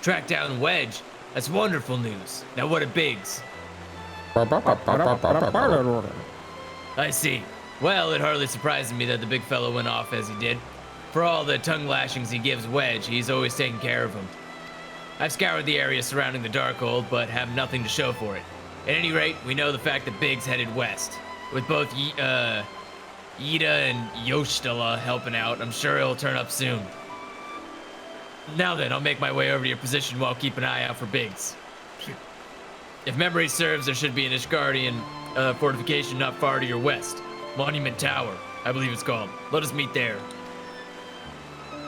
Track down Wedge. That's wonderful news. Now what of Biggs? I see. Well, it hardly surprises me that the big fellow went off as he did. For all the tongue lashings he gives Wedge, he's always taking care of him. I've scoured the area surrounding the Darkhold, but have nothing to show for it. At any rate, we know the fact that Biggs headed west. With both Ida and Yoshida helping out, I'm sure he'll turn up soon. Now then, I'll make my way over to your position while keep an eye out for Biggs. If memory serves, there should be an Ishgardian fortification not far to your west. Monument Tower, I believe it's called. Let us meet there.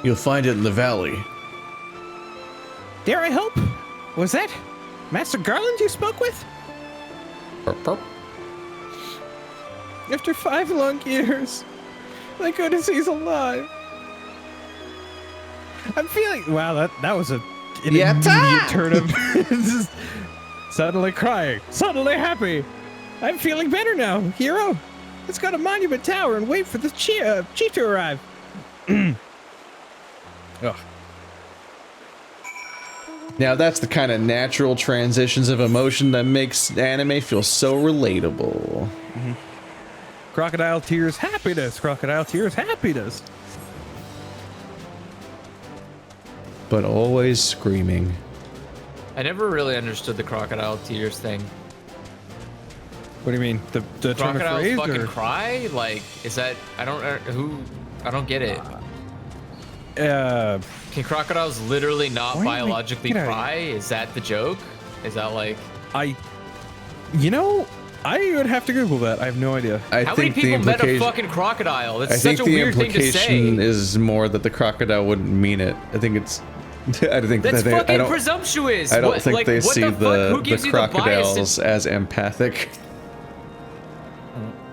You'll find it in the valley. Dare I hope? Was that Master Garland you spoke with? After 5 long years, thank goodness he's alive. I'm feeling. Wow, that was an immediate turn of just suddenly crying, suddenly happy. I'm feeling better now, hero. Let's go to Monument Tower and wait for the chief to arrive. Ugh. Now that's the kind of natural transitions of emotion that makes anime feel so relatable. Mm-hmm. Crocodile tears, happiness. Crocodile tears, happiness. But always screaming. I never really understood the crocodile tears thing. What do you mean? The term of Crocodiles phrase, fucking or? cry? Like, is that? I don't get it. Can crocodiles literally not biologically cry? Is that the joke? Is that like? I would have to Google that. I have no idea. How many people met a fucking crocodile? That's such a weird thing to say. I think the implication is more that the crocodile wouldn't mean it. I think it's. I think that's that fucking presumptuous. I don't think they see the crocodiles as empathic.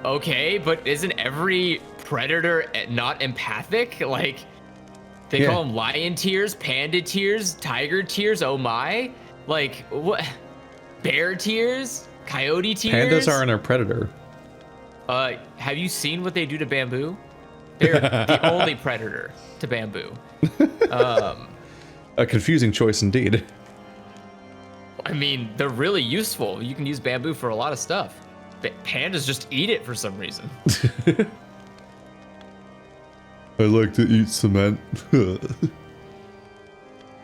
Okay, but isn't every predator not empathic? Like, they call them lion tears, panda tears, tiger tears. Oh my! Like, what? Bear tears? Coyote tears? Pandas aren't a predator. Have you seen what they do to bamboo? They're the only predator to bamboo. A confusing choice indeed. I mean, they're really useful. You can use bamboo for a lot of stuff. Pandas just eat it for some reason. I like to eat cement.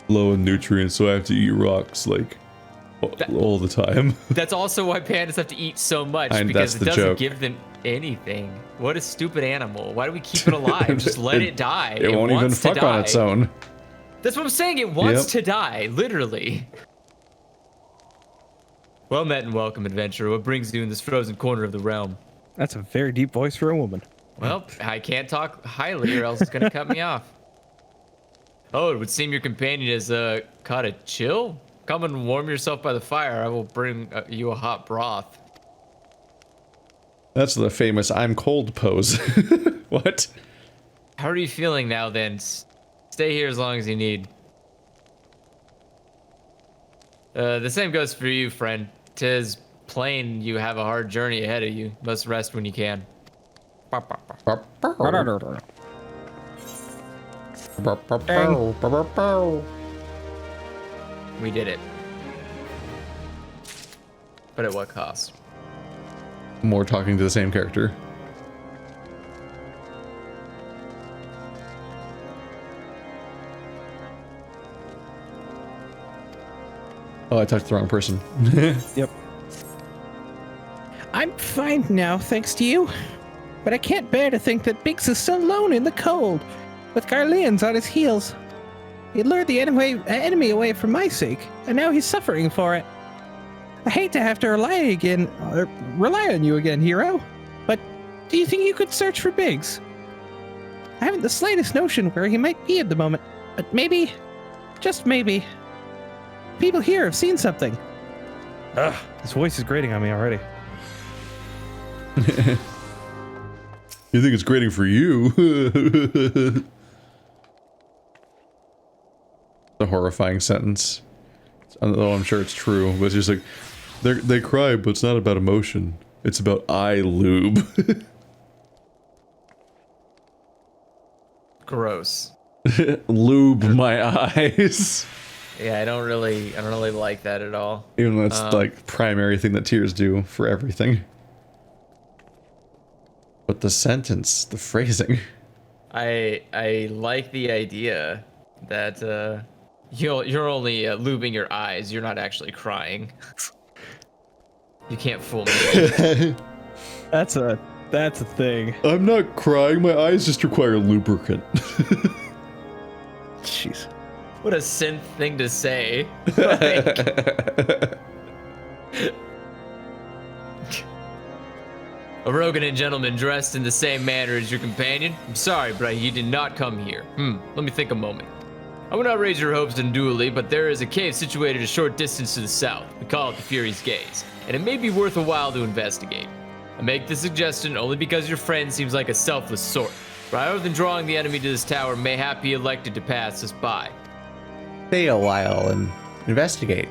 Low in nutrients, so I have to eat rocks like all the time. That's also why pandas have to eat so much, And because that's it the doesn't joke. give them anything. What a stupid animal. Why do we keep it alive? Just let it die. It won't even wants to fuck on die. its own. That's what I'm saying. It wants Yep. to die, literally. Well met and welcome, adventurer. What brings you in this frozen corner of the realm? That's a very deep voice for a woman. Well, I can't talk highly or else it's gonna cut me off. Oh, it would seem your companion has caught a chill? Come and warm yourself by the fire. I will bring you a hot broth. That's the famous "I'm cold" pose. What? How are you feeling now then? Stay here as long as you need. The same goes for you, friend. 'Tis plain you have a hard journey ahead of you. Must rest when you can. We did it. But at what cost? More talking to the same character. Oh, I touched the wrong person. Yep. I'm fine now, thanks to you. But I can't bear to think that Biggs is still alone in the cold, with Garleans on his heels. He lured the enemy away for my sake, and now he's suffering for it. I hate to have to rely on you again, hero. But do you think you could search for Biggs? I haven't the slightest notion where he might be at the moment, but maybe, just maybe, people here have seen something. Ugh, this voice is grating on me already. You think it's grating for you? A horrifying sentence. Although I'm sure it's true, but it's just like They cry, but it's not about emotion. It's about eye lube. Gross. lube my eyes. Yeah, I don't really like that at all. Even though it's like primary thing that tears do for everything. But the sentence, the phrasing. I like the idea that you're only lubing your eyes. You're not actually crying. You can't fool me. That's a thing. I'm not crying, my eyes just require lubricant. Jeez. What a synth thing to say. Like, a Rogan gentleman dressed in the same manner as your companion? I'm sorry, but you did not come here. Let me think a moment. I will not raise your hopes unduly, but there is a cave situated a short distance to the south. We call it the Fury's Gaze, and it may be worth a while to investigate. I make the suggestion only because your friend seems like a selfless sort. Rather than drawing the enemy to this tower, mayhap he elected to pass us by. Stay a while and investigate.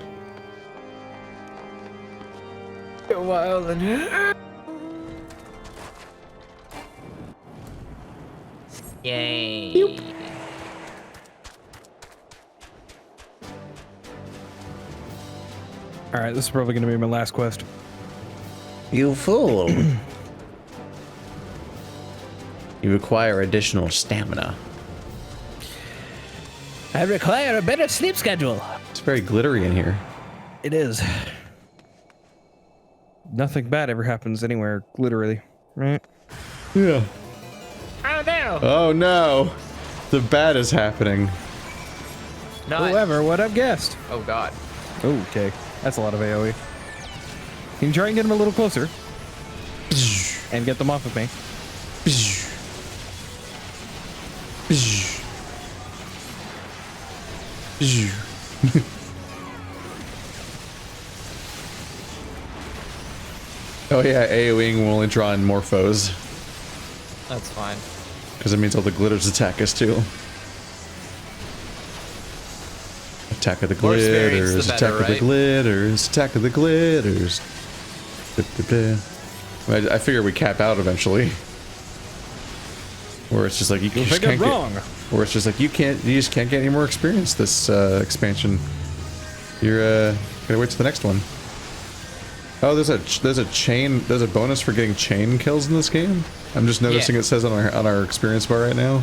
A while and... Yay. Alright, this is probably going to be my last quest. You fool. You require additional stamina. I require a better sleep schedule. It's very glittery in here. It is. Nothing bad ever happens anywhere, literally, right? Yeah. Oh no! Oh no! The bad is happening. Whoever would have guessed. Oh god. Okay, that's a lot of AoE. You can try and get them a little closer. And get them off of me. Oh yeah, AoEing will only draw in more foes. That's fine. Because it means all the glitters attack us too. Attack of the More experience, glitters, the better, attack of the right? glitters, attack of the glitters. I figure we cap out eventually. Or it's just like you just can't get, or it's just like you just can't get any more experience this expansion. You're gotta wait till the next one. Oh, there's a bonus for getting chain kills in this game. I'm just noticing it says on our experience bar right now.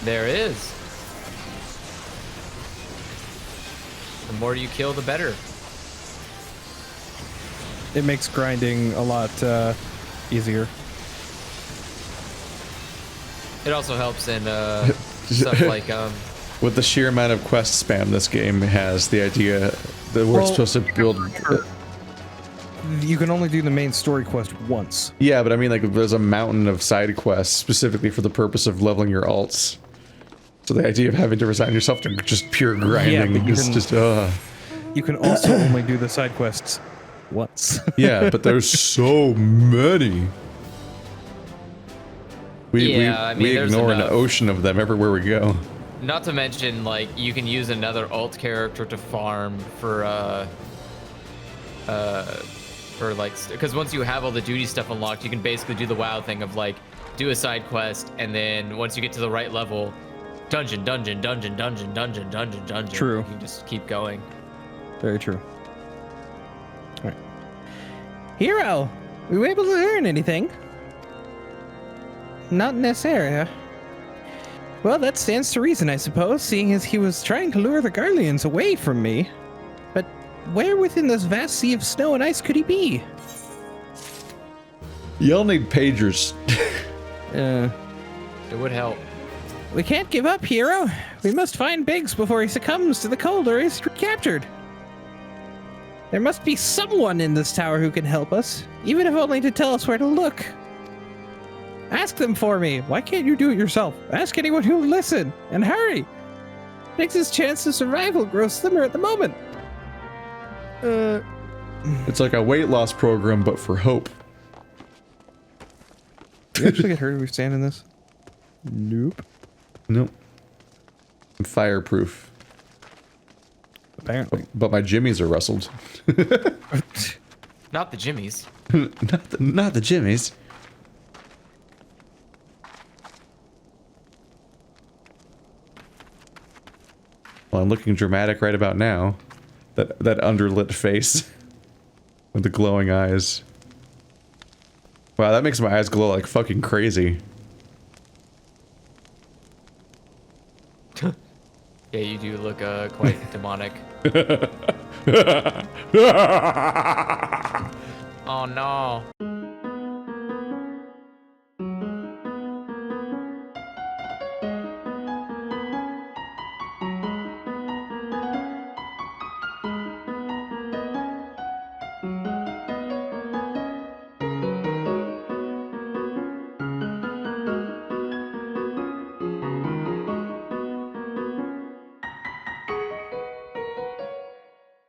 There is. The more you kill, the better. It makes grinding a lot easier. It also helps in stuff like with the sheer amount of quest spam this game has, the idea that we're supposed to build. You can only do the main story quest once. Yeah, but I mean, like, there's a mountain of side quests specifically for the purpose of leveling your alts. So the idea of having to resign yourself to just pure grinding is just. You can also only do the side quests once. Yeah, but there's so many. We ignore an ocean of them everywhere we go. Not to mention, like, you can use another alt character to farm for like, because once you have all the duty stuff unlocked, you can basically do the WoW thing of like, do a side quest, and then once you get to the right level, dungeon. True. You can just keep going. Very true. All right. Hero, were you able to learn anything? Not in this area. Well, that stands to reason, I suppose, seeing as he was trying to lure the Garleans away from me. But where within this vast sea of snow and ice could he be? Y'all need pagers. It would help. We can't give up, Hero. We must find Biggs before he succumbs to the cold or is recaptured. There must be someone in this tower who can help us, even if only to tell us where to look. Ask them for me. Why can't you do it yourself? Ask anyone who'll listen, and hurry. Biggs' chance of survival grows slimmer at the moment. It's like a weight loss program, but for hope. You actually get hurt if we stand in this? Nope. Nope. I'm fireproof. Apparently. But my jimmies are rustled. Not the jimmies. not the jimmies. Well, I'm looking dramatic right about now. That underlit face with the glowing eyes. Wow, that makes my eyes glow like fucking crazy. Yeah, you do look quite demonic. Oh no.